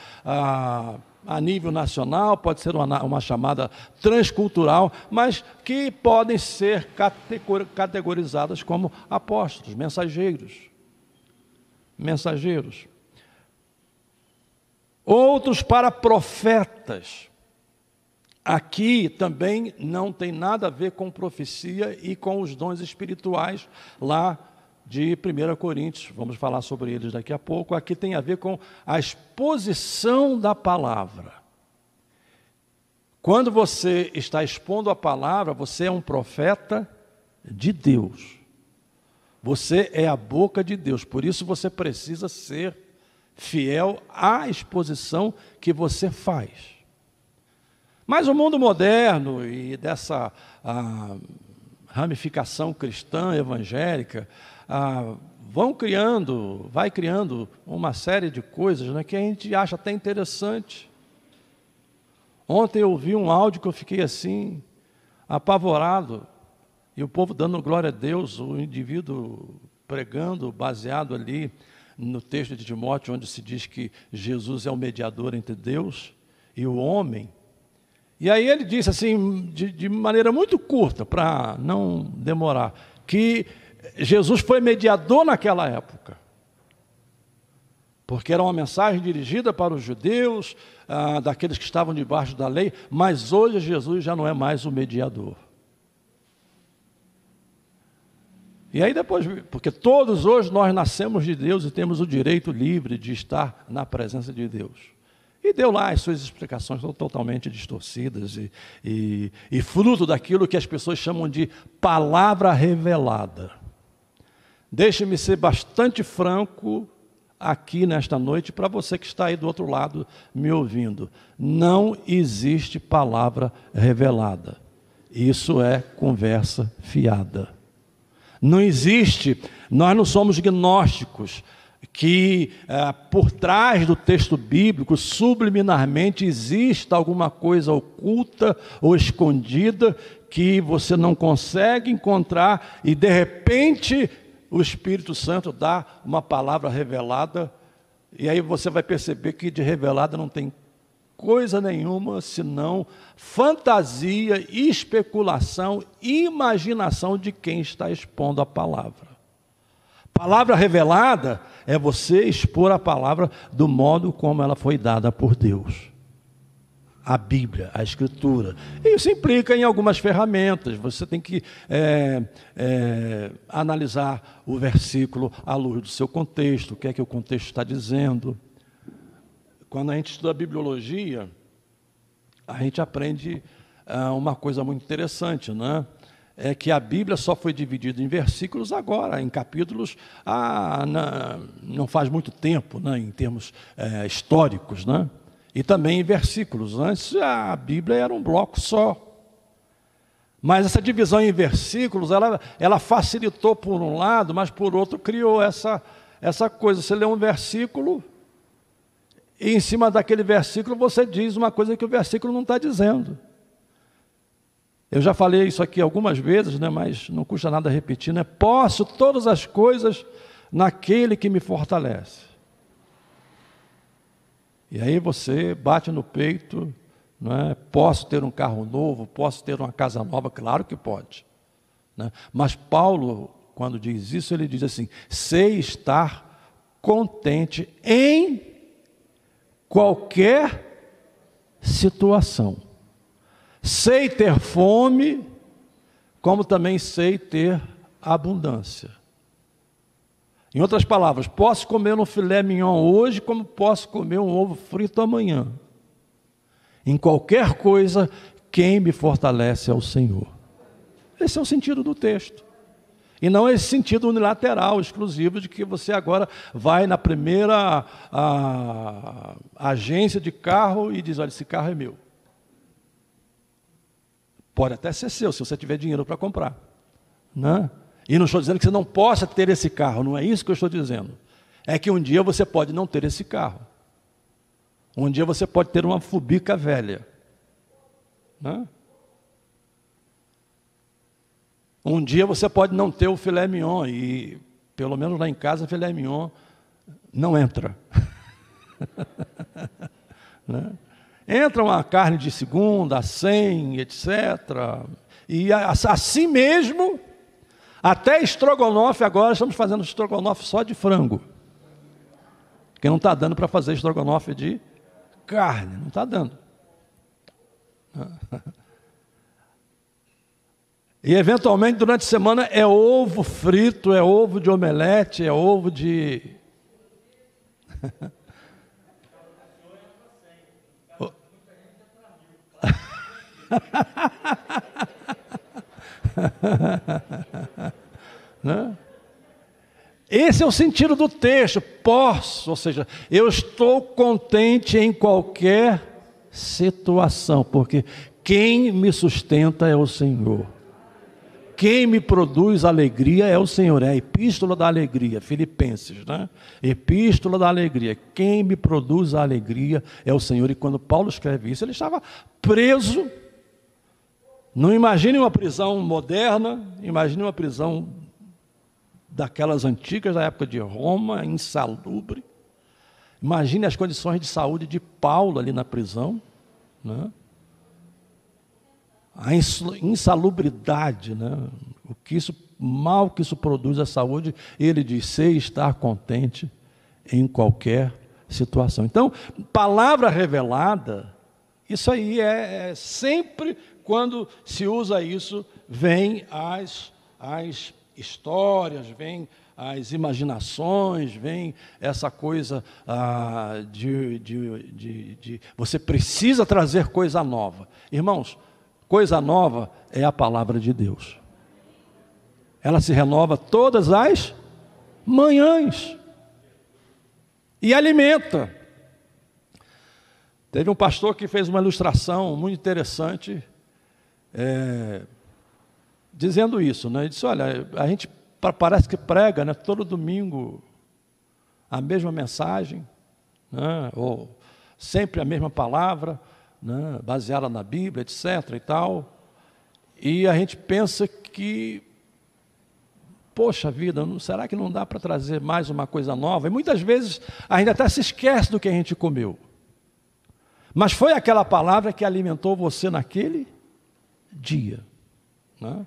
a nível nacional, pode ser uma chamada transcultural, mas que podem ser categorizadas como apóstolos, mensageiros. Mensageiros. Outros para profetas. Aqui também não tem nada a ver com profecia e com os dons espirituais lá de 1 Coríntios, vamos falar sobre eles daqui a pouco. Aqui tem a ver com a exposição da palavra. Quando você está expondo a palavra, você é um profeta de Deus. Você é a boca de Deus, por isso você precisa ser fiel à exposição que você faz. Mas o mundo moderno e dessa ramificação cristã, evangélica, vai criando uma série de coisas, né, que a gente acha até interessante. Ontem eu ouvi um áudio que eu fiquei assim, apavorado, e o povo dando glória a Deus, o indivíduo pregando, baseado ali no texto de Timóteo, onde se diz que Jesus é o mediador entre Deus e o homem. E aí ele disse assim, de maneira muito curta, para não demorar, que Jesus foi mediador naquela época, porque era uma mensagem dirigida para os judeus, daqueles que estavam debaixo da lei, mas hoje Jesus já não é mais o mediador. E aí depois, porque todos hoje nós nascemos de Deus e temos o direito livre de estar na presença de Deus. E deu lá as suas explicações totalmente distorcidas e fruto daquilo que as pessoas chamam de palavra revelada. Deixe-me ser bastante franco aqui nesta noite para você que está aí do outro lado me ouvindo. Não existe palavra revelada. Isso é conversa fiada. Não existe, nós não somos gnósticos, que por trás do texto bíblico, subliminarmente, exista alguma coisa oculta ou escondida que você não consegue encontrar e de repente o Espírito Santo dá uma palavra revelada e aí você vai perceber que de revelada não tem coisa nenhuma senão fantasia, especulação, imaginação de quem está expondo a palavra. Palavra revelada é você expor a palavra do modo como ela foi dada por Deus. A Bíblia, a Escritura. E isso implica em algumas ferramentas. Você tem que analisar o versículo à luz do seu contexto, o que é que o contexto está dizendo. Quando a gente estuda a bibliologia, a gente aprende uma coisa muito interessante, né? É que a Bíblia só foi dividida em versículos agora, em capítulos, não faz muito tempo, né? Em termos históricos, né? E também em versículos. Antes a Bíblia era um bloco só. Mas essa divisão em versículos, ela facilitou por um lado, mas por outro criou essa coisa. Você lê um versículo e em cima daquele versículo você diz uma coisa que o versículo não está dizendo. Eu já falei isso aqui algumas vezes, né, mas não custa nada repetir, né? Posso todas as coisas naquele que me fortalece. E aí você bate no peito, né? Posso ter um carro novo, posso ter uma casa nova, claro que pode, né? Mas Paulo, quando diz isso, ele diz assim: sei estar contente em qualquer situação. Sei ter fome, como também sei ter abundância. Em outras palavras, posso comer um filé mignon hoje, como posso comer um ovo frito amanhã. Em qualquer coisa, quem me fortalece é o Senhor. Esse é o sentido do texto. E não esse sentido unilateral, exclusivo, de que você agora vai na primeira agência de carro e diz: olha, esse carro é meu. Pode até ser seu, se você tiver dinheiro para comprar, né? E não estou dizendo que você não possa ter esse carro, não é isso que eu estou dizendo. É que um dia você pode não ter esse carro. Um dia você pode ter uma Fubica velha, né? Um dia você pode não ter o filé mignon, e pelo menos lá em casa, filé mignon não entra. Né? Entra uma carne de segunda, 100, etc. E assim mesmo, até estrogonofe, agora estamos fazendo estrogonofe só de frango. Porque não está dando para fazer estrogonofe de carne, não está dando. E eventualmente durante a semana é ovo frito, é ovo de omelete, é ovo de... Né? Esse é o sentido do texto. Posso, ou seja, eu estou contente em qualquer situação, porque quem me sustenta é o Senhor. Quem me produz alegria é o Senhor. É a epístola da alegria, Filipenses, né? Epístola da alegria. Quem me produz a alegria é o Senhor. E quando Paulo escreve isso, ele estava preso. Não imagine uma prisão moderna, imagine uma prisão daquelas antigas, da época de Roma, insalubre. Imagine as condições de saúde de Paulo ali na prisão, né? A insalubridade, né? Mal que isso produz à saúde. Ele diz: sei estar contente em qualquer situação. Então, palavra revelada, isso aí sempre quando se usa isso, vem as histórias, vem as imaginações, vem essa coisa de você precisa trazer coisa nova. Irmãos, coisa nova é a palavra de Deus. Ela se renova todas as manhãs e alimenta. Teve um pastor que fez uma ilustração muito interessante, dizendo isso, né? Ele disse, olha, a gente parece que prega, né, todo domingo a mesma mensagem, né, ou sempre a mesma palavra, né, baseada na Bíblia, etc. e tal, e a gente pensa que, poxa vida, será que não dá para trazer mais uma coisa nova? E muitas vezes a gente até se esquece do que a gente comeu, mas foi aquela palavra que alimentou você naquele dia, né?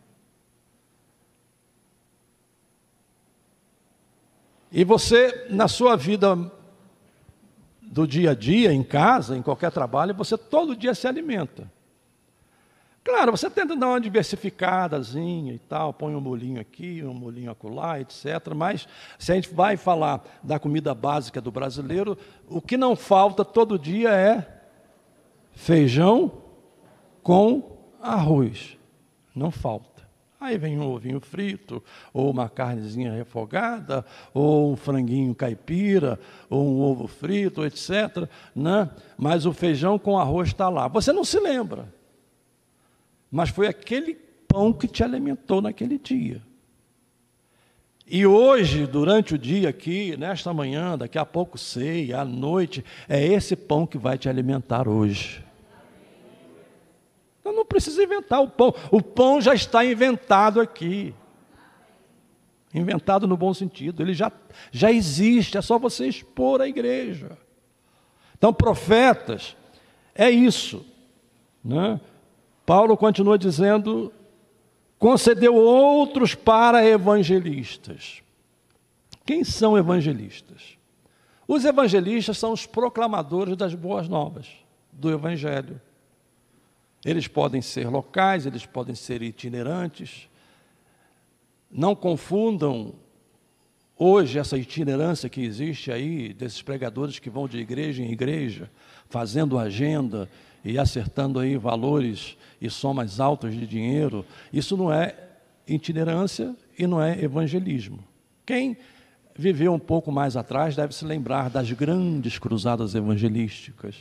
E você, na sua vida do dia a dia, em casa, em qualquer trabalho, você todo dia se alimenta. Claro, você tenta dar uma diversificadazinha e tal, põe um molhinho aqui, um molhinho acolá, etc. Mas se a gente vai falar da comida básica do brasileiro, o que não falta todo dia é feijão com arroz. Não falta. Aí vem um ovinho frito, ou uma carnezinha refogada, ou um franguinho caipira, ou um ovo frito, etc. Né? Mas o feijão com arroz está lá. Você não se lembra, mas foi aquele pão que te alimentou naquele dia. E hoje, durante o dia aqui, nesta manhã, daqui a pouco ceia, à noite, é esse pão que vai te alimentar hoje. Eu não preciso inventar o pão. O pão já está inventado aqui. Inventado no bom sentido. Ele já existe, é só você expor à igreja. Então, profetas, é isso, né? Paulo continua dizendo, concedeu outros para evangelistas. Quem são evangelistas? Os evangelistas são os proclamadores das boas novas, do evangelho. Eles podem ser locais, eles podem ser itinerantes. Não confundam hoje essa itinerância que existe aí, desses pregadores que vão de igreja em igreja, fazendo agenda e acertando aí valores e somas altas de dinheiro. Isso não é itinerância e não é evangelismo. Quem viveu um pouco mais atrás deve se lembrar das grandes cruzadas evangelísticas,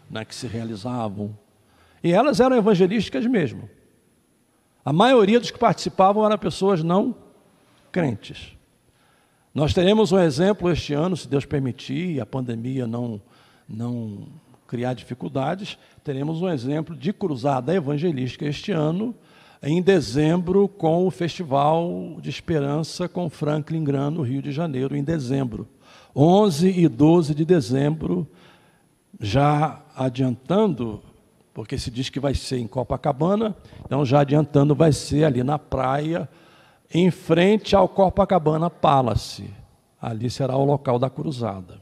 né, que se realizavam. E elas eram evangelísticas mesmo. A maioria dos que participavam eram pessoas não crentes. Nós teremos um exemplo este ano, se Deus permitir, e a pandemia não criar dificuldades, teremos um exemplo de cruzada evangelística este ano, em dezembro, com o Festival de Esperança com Franklin Graham, no Rio de Janeiro, em dezembro. 11 e 12 de dezembro, já adiantando, porque se diz que vai ser em Copacabana, então já adiantando, vai ser ali na praia, em frente ao Copacabana Palace. Ali será o local da cruzada.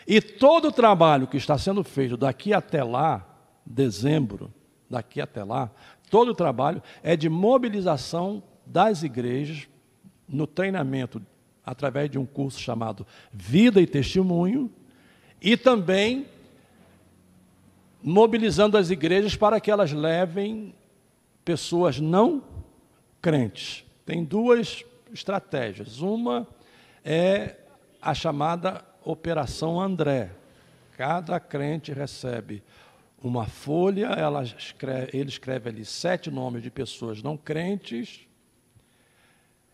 E todo o trabalho que está sendo feito daqui até lá, dezembro, daqui até lá, todo o trabalho é de mobilização das igrejas no treinamento, através de um curso chamado Vida e Testemunho, e também mobilizando as igrejas para que elas levem pessoas não crentes. Tem duas estratégias. Uma é a chamada Operação André. Cada crente recebe uma folha, ele escreve ali 7 nomes de pessoas não crentes.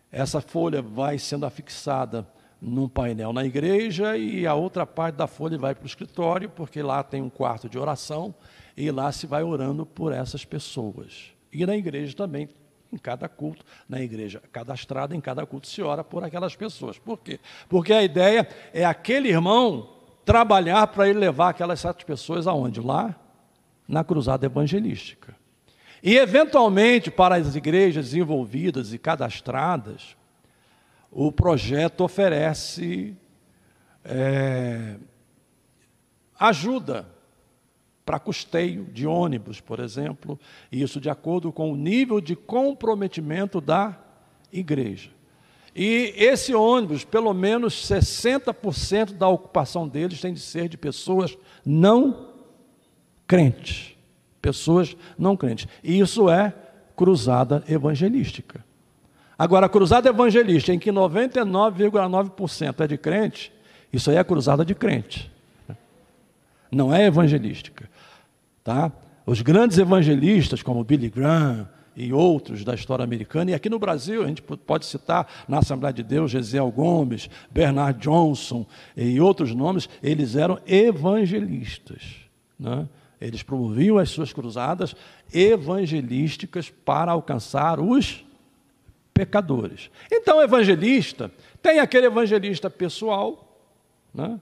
Essa folha vai sendo afixada num painel na igreja e a outra parte da folha vai para o escritório, porque lá tem um quarto de oração e lá se vai orando por essas pessoas. E na igreja também, em cada culto, na igreja cadastrada, em cada culto se ora por aquelas pessoas. Por quê? Porque a ideia é aquele irmão trabalhar para ele levar aquelas 7 pessoas aonde? Lá na cruzada evangelística. E, eventualmente, para as igrejas envolvidas e cadastradas, o projeto oferece ajuda para custeio de ônibus, por exemplo, e isso de acordo com o nível de comprometimento da igreja. E esse ônibus, pelo menos 60% da ocupação deles tem de ser de pessoas não crentes. Pessoas não crentes. E isso é cruzada evangelística. Agora, a cruzada evangelística, em que 99,9% é de crente, isso aí é cruzada de crente. Não é evangelística. Tá? Os grandes evangelistas, como Billy Graham e outros da história americana, e aqui no Brasil a gente pode citar na Assembleia de Deus, Gesiel Gomes, Bernard Johnson e outros nomes, eles eram evangelistas, né? Eles promoviam as suas cruzadas evangelísticas para alcançar os pecadores. Então, o evangelista, tem aquele evangelista pessoal, né?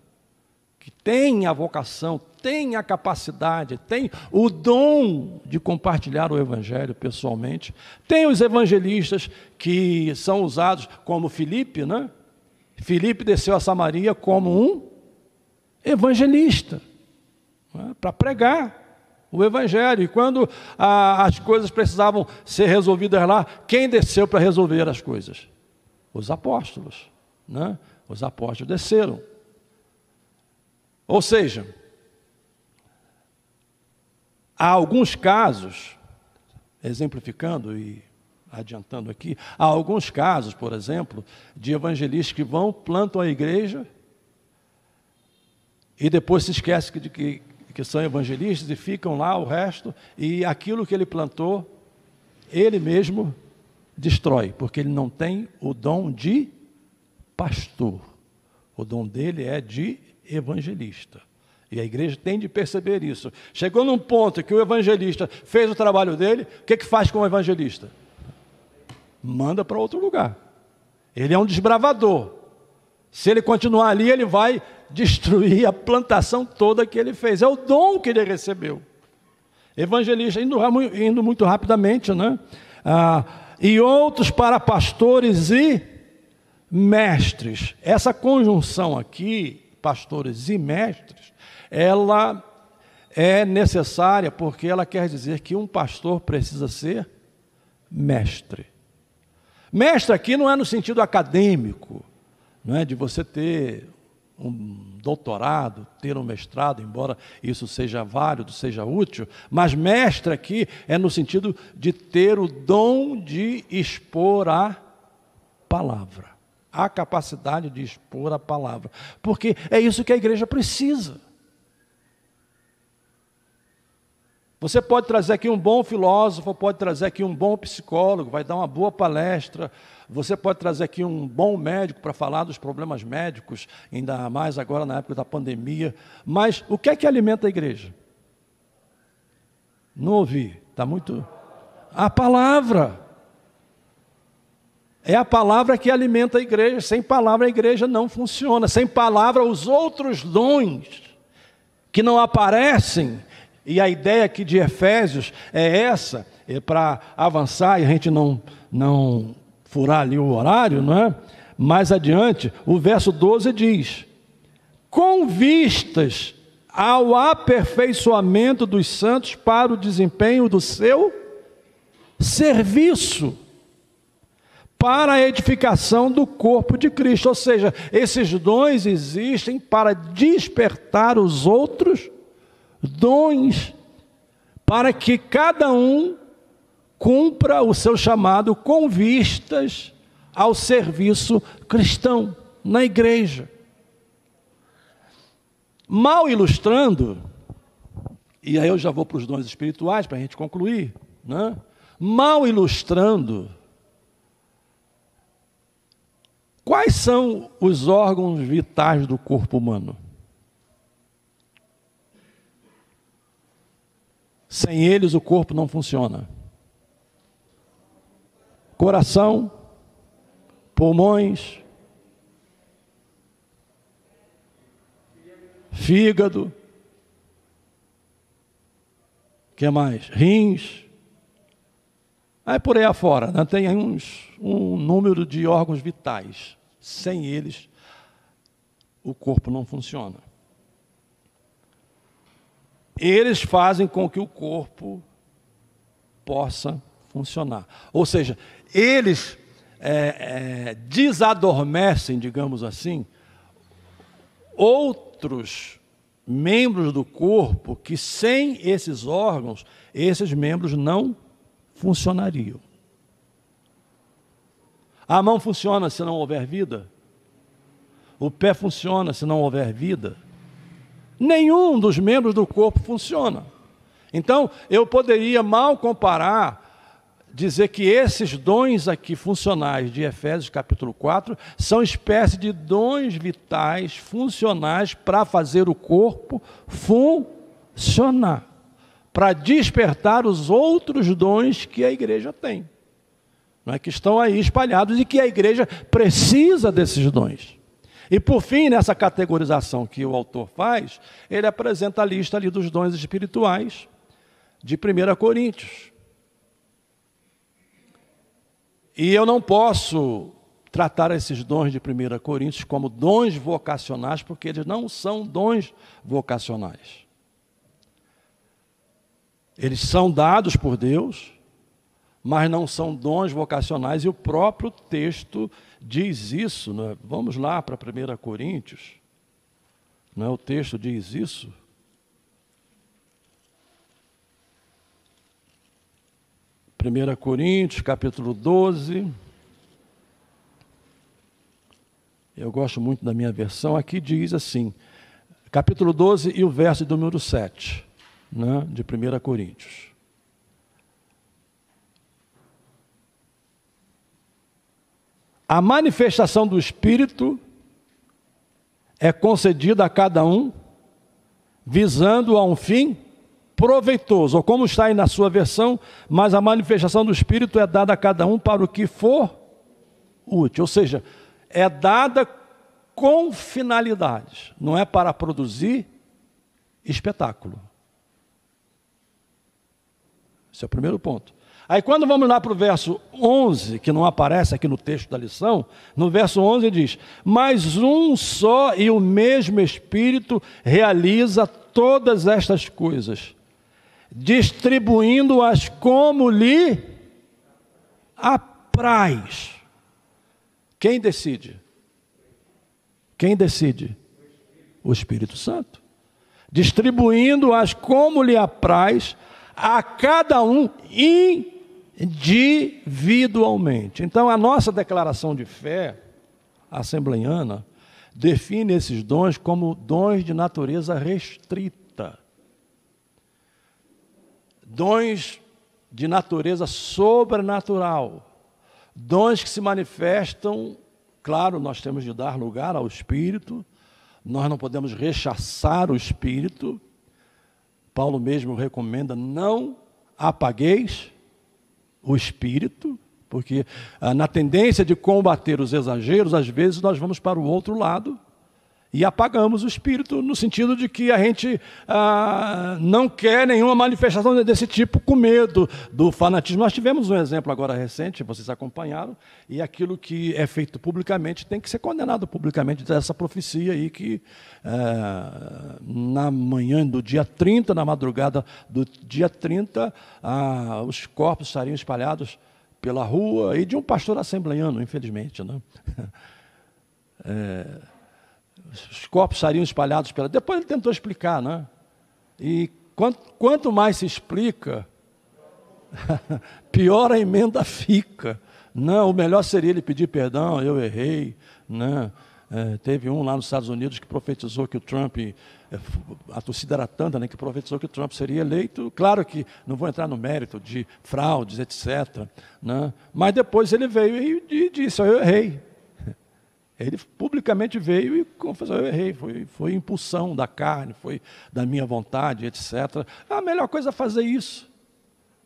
Que tem a vocação, tem a capacidade, tem o dom de compartilhar o evangelho pessoalmente. Tem os evangelistas que são usados como Filipe, né? Filipe desceu a Samaria como um evangelista, né? Para pregar o evangelho. E quando as coisas precisavam ser resolvidas lá, quem desceu para resolver as coisas? Os apóstolos, né? Os apóstolos desceram. Ou seja, há alguns casos, exemplificando e adiantando aqui, há alguns casos, por exemplo, de evangelistas que vão, plantam a igreja e depois se esquecem que são evangelistas e ficam lá o resto, e aquilo que ele plantou, ele mesmo destrói, porque ele não tem o dom de pastor. O dom dele é de evangelista. E a igreja tem de perceber isso. Chegou num ponto que o evangelista fez o trabalho dele, o que faz com o evangelista? Manda para outro lugar. Ele é um desbravador. Se ele continuar ali, ele vai destruir a plantação toda que ele fez. É o dom que ele recebeu. Evangelista, indo muito rapidamente, né? E outros para pastores e mestres. Essa conjunção aqui, pastores e mestres, ela é necessária porque ela quer dizer que um pastor precisa ser mestre. Mestre aqui não é no sentido acadêmico, não é de você ter um doutorado, ter um mestrado, embora isso seja válido, seja útil, mas mestre aqui é no sentido de ter o dom de expor a palavra. A capacidade de expor a palavra, porque é isso que a igreja precisa. Você pode trazer aqui um bom filósofo, pode trazer aqui um bom psicólogo, vai dar uma boa palestra, você pode trazer aqui um bom médico para falar dos problemas médicos, ainda mais agora na época da pandemia, mas o que é que alimenta a igreja? Não ouvi, está muito... A palavra. É a palavra que alimenta a igreja. Sem palavra a igreja não funciona. Sem palavra os outros dons que não aparecem. E a ideia aqui de Efésios é essa, para avançar e a gente não furar ali o horário, não é? Mais adiante, o verso 12 diz: com vistas ao aperfeiçoamento dos santos para o desempenho do seu serviço, para a edificação do corpo de Cristo. Ou seja, esses dons existem para despertar os outros dons, para que cada um cumpra o seu chamado com vistas ao serviço cristão na igreja. Mal ilustrando, e aí eu já vou para os dons espirituais para a gente concluir, né? Mal ilustrando, quais são os órgãos vitais do corpo humano? Sem eles o corpo não funciona. Coração, pulmões, fígado, que mais? Rins. Aí por aí afora, né? Tem um número de órgãos vitais. Sem eles, o corpo não funciona. Eles fazem com que o corpo possa funcionar. Ou seja, eles desadormecem, digamos assim, outros membros do corpo que sem esses órgãos, esses membros não funcionariam. A mão funciona se não houver vida? O pé funciona se não houver vida? Nenhum dos membros do corpo funciona. Então, eu poderia mal comparar, dizer que esses dons aqui funcionais de Efésios capítulo 4 são espécie de dons vitais, funcionais para fazer o corpo funcionar, para despertar os outros dons que a igreja tem, não é, que estão aí espalhados e que a igreja precisa desses dons. E por fim, nessa categorização que o autor faz, ele apresenta a lista ali dos dons espirituais de 1 Coríntios. E eu não posso tratar esses dons de 1 Coríntios como dons vocacionais, porque eles não são dons vocacionais. Eles são dados por Deus, mas não são dons vocacionais, e o próprio texto diz isso, né? Vamos lá para 1 Coríntios, não é? O texto diz isso. 1 Coríntios, capítulo 12. Eu gosto muito da minha versão. Aqui diz assim, capítulo 12 e o verso de número 7, né, de 1 Coríntios. A manifestação do Espírito é concedida a cada um, visando a um fim proveitoso, ou como está aí na sua versão, mas a manifestação do Espírito é dada a cada um para o que for útil, ou seja, é dada com finalidades, não é para produzir espetáculo. Esse é o primeiro ponto. Aí quando vamos lá para o verso 11, que não aparece aqui no texto da lição, no verso 11 diz, mas um só e o mesmo Espírito realiza todas estas coisas, distribuindo-as como lhe apraz. Quem decide? Quem decide? O Espírito Santo. Distribuindo-as como lhe apraz a cada um individualmente. Então, a nossa declaração de fé assembleiana define esses dons como dons de natureza restrita. Dons de natureza sobrenatural, dons que se manifestam, claro, nós temos de dar lugar ao Espírito, nós não podemos rechaçar o Espírito. Paulo mesmo recomenda, não apagueis o Espírito, porque na tendência de combater os exageros, às vezes nós vamos para o outro lado, e apagamos o Espírito, no sentido de que a gente não quer nenhuma manifestação desse tipo, com medo do fanatismo. Nós tivemos um exemplo agora recente, vocês acompanharam, e aquilo que é feito publicamente tem que ser condenado publicamente, dessa profecia aí que na manhã do dia 30, na madrugada do dia 30, os corpos estariam espalhados pela rua, e de um pastor assembleiano, infelizmente, né? Os corpos estariam espalhados pela... Depois ele tentou explicar, né? E quanto mais se explica, pior a emenda fica. Não, o melhor seria ele pedir perdão, eu errei, né? Teve um lá nos Estados Unidos que profetizou que o Trump, a torcida era tanta, né, que profetizou que o Trump seria eleito. Claro que não vou entrar no mérito de fraudes, etc., né? Mas depois ele veio e disse, eu errei. Ele publicamente veio e confessou, eu errei, foi impulsão da carne, foi da minha vontade, etc. A melhor coisa é fazer isso,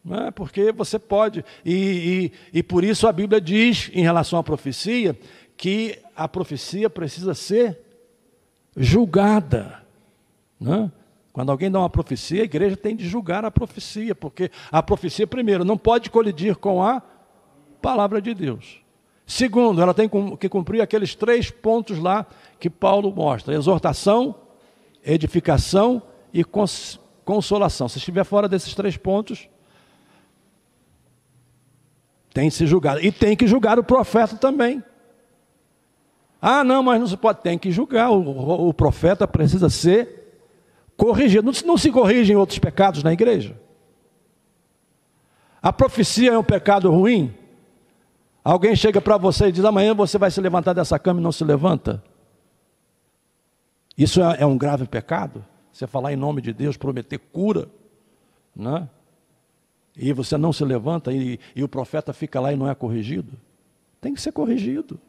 não é? Porque você pode, e por isso a Bíblia diz, em relação à profecia, que a profecia precisa ser julgada, não é? Quando alguém dá uma profecia, a igreja tem de julgar a profecia, porque a profecia, primeiro, não pode colidir com a palavra de Deus. Segundo, ela tem que cumprir aqueles 3 pontos lá que Paulo mostra: exortação, edificação e consolação. Se estiver fora desses 3 pontos, Tem que ser julgado. E tem que julgar o profeta também. Ah, não, mas não se pode. Tem que julgar. O profeta precisa ser corrigido. Não se corrigem outros pecados na igreja? A profecia é um pecado ruim? Alguém chega para você e diz, amanhã você vai se levantar dessa cama e não se levanta? Isso é um grave pecado? Você falar em nome de Deus, prometer cura, né? E você não se levanta e o profeta fica lá e não é corrigido? Tem que ser corrigido,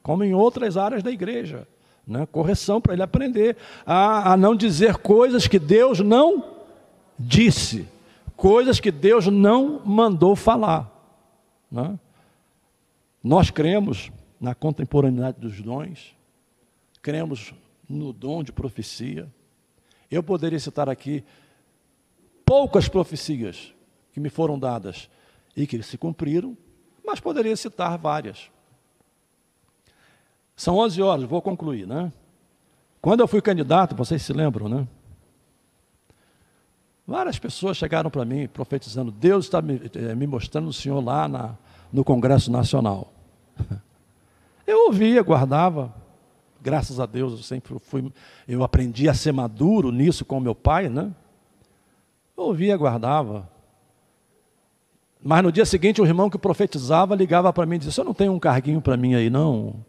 como em outras áreas da igreja, né? Correção para ele aprender a não dizer coisas que Deus não disse, coisas que Deus não mandou falar, né? Nós cremos na contemporaneidade dos dons, cremos no dom de profecia. Eu poderia citar aqui poucas profecias que me foram dadas e que se cumpriram, mas poderia citar várias. São 11 horas, vou concluir, né? Quando eu fui candidato, vocês se lembram, né? Várias pessoas chegaram para mim profetizando, Deus está me mostrando o Senhor lá no Congresso Nacional. Eu ouvia, guardava, graças a Deus eu aprendi a ser maduro nisso com meu pai, né? Eu ouvia, guardava. Mas no dia seguinte o irmão que profetizava ligava para mim e dizia, você não tem um carguinho para mim aí não?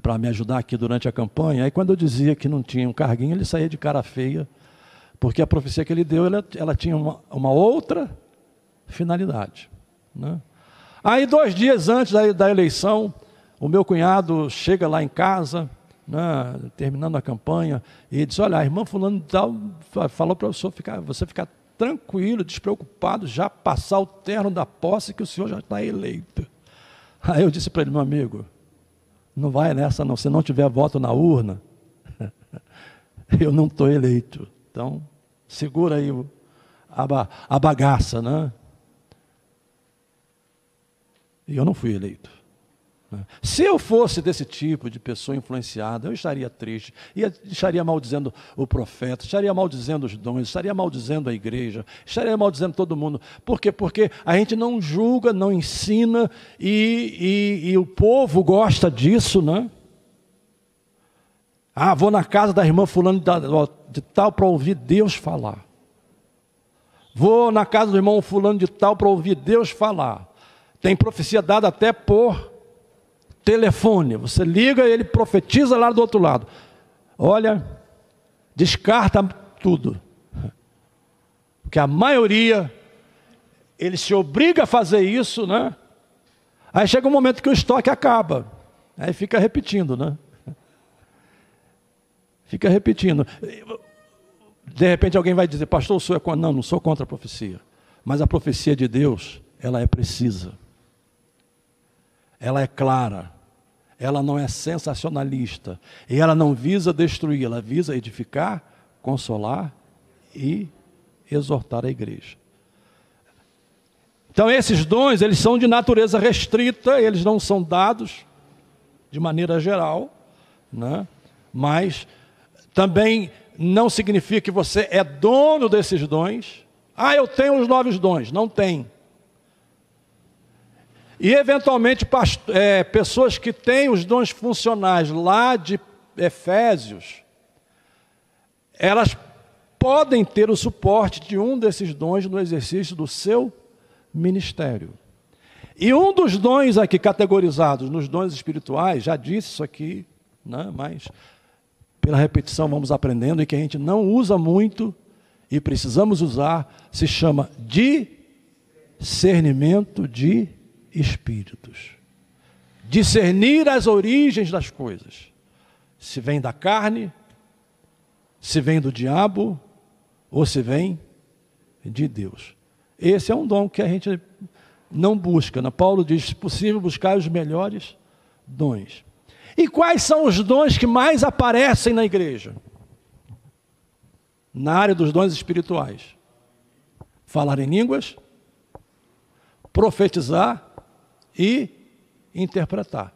Para me ajudar aqui durante a campanha? Aí quando eu dizia que não tinha um carguinho, ele saía de cara feia, porque a profecia que ele deu, ela tinha uma outra finalidade, né? Aí 2 dias antes da eleição, o meu cunhado chega lá em casa, né, terminando a campanha, e diz, olha, a irmã fulano tal falou para você ficar tranquilo, despreocupado, já passar o terno da posse que o senhor já está eleito. Aí eu disse para ele, meu amigo, não vai nessa não, se não tiver voto na urna, eu não estou eleito. Então, segura aí a bagaça, né? E eu não fui eleito. Se eu fosse desse tipo de pessoa influenciada, eu estaria triste, estaria maldizendo o profeta, estaria maldizendo os dons, estaria maldizendo a igreja, estaria maldizendo todo mundo. Por quê? Porque a gente não julga, não ensina, e o povo gosta disso, né? Ah, vou na casa da irmã fulano de tal para ouvir Deus falar. Vou na casa do irmão fulano de tal para ouvir Deus falar. Tem profecia dada até por telefone. Você liga e ele profetiza lá do outro lado. Olha, descarta tudo. Porque a maioria, ele se obriga a fazer isso, né? Aí chega um momento que o estoque acaba. Aí fica repetindo, né? Fica repetindo. De repente alguém vai dizer, pastor, o senhor é contra? Não, não sou contra a profecia. Mas a profecia de Deus, ela é precisa. Ela é clara. Ela não é sensacionalista. E ela não visa destruir, ela visa edificar, consolar e exortar a igreja. Então esses dons, eles são de natureza restrita, eles não são dados de maneira geral, né? Mas também não significa que você é dono desses dons. Ah, eu tenho os 9 dons. Não tem. E eventualmente pessoas que têm os dons funcionais lá de Efésios, elas podem ter o suporte de um desses dons no exercício do seu ministério. E um dos dons aqui categorizados nos dons espirituais, já disse isso aqui, né? Mas pela repetição vamos aprendendo, e que a gente não usa muito e precisamos usar, se chama discernimento de espíritos. Discernir as origens das coisas. Se vem da carne, se vem do diabo, ou se vem de Deus. Esse é um dom que a gente não busca, né? Paulo diz, se possível, buscar os melhores dons. E quais são os dons que mais aparecem na igreja? Na área dos dons espirituais. Falar em línguas, profetizar e interpretar.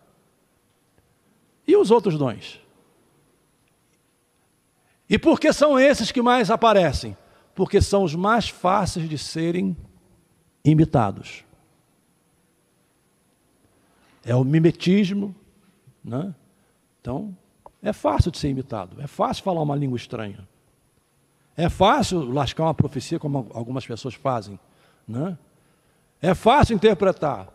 E os outros dons? E por que são esses que mais aparecem? Porque são os mais fáceis de serem imitados. é o mimetismo, né? Então, é fácil de ser imitado, é fácil falar uma língua estranha. É fácil lascar uma profecia, como algumas pessoas fazem, né? É fácil interpretar.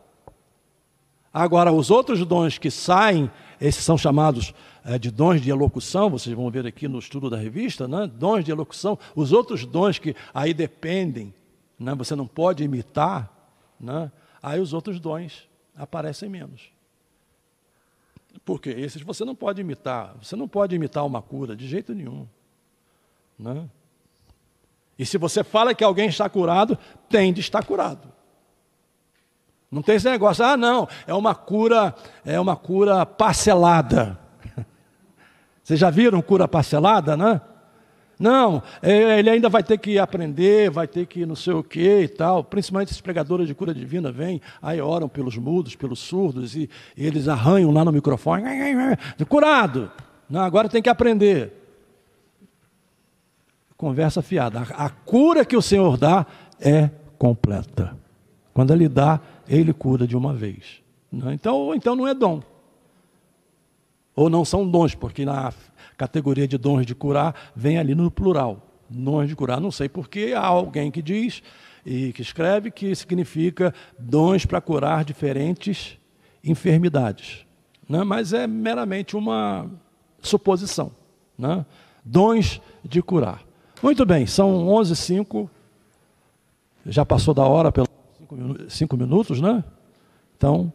Agora, os outros dons que saem, esses são chamados de dons de elocução, vocês vão ver aqui no estudo da revista, né? Dons de elocução, os outros dons que aí dependem, né? Você não pode imitar, né? Aí os outros dons aparecem menos. Porque esses você não pode imitar uma cura de jeito nenhum, né? E se você fala que alguém está curado, tem de estar curado. Não tem esse negócio, não, é uma cura parcelada. Vocês já viram cura parcelada, né? Não, ele ainda vai ter que aprender, vai ter que não sei o que e tal. Principalmente esses pregadores de cura divina vêm, aí oram pelos mudos, pelos surdos, e eles arranham lá no microfone, curado. Não, agora tem que aprender. Conversa fiada. A cura que o Senhor dá é completa. Quando Ele dá, Ele cura de uma vez. Então não é dom. Ou não são dons, porque na categoria de dons de curar, vem ali no plural. Dons de curar, não sei porquê, há alguém que diz e que escreve que significa dons para curar diferentes enfermidades. Né? Mas é meramente uma suposição. Né? Dons de curar. Muito bem, são 11h05, já passou da hora pelos 5 minutos, né? Então,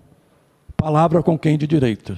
palavra com quem de direito.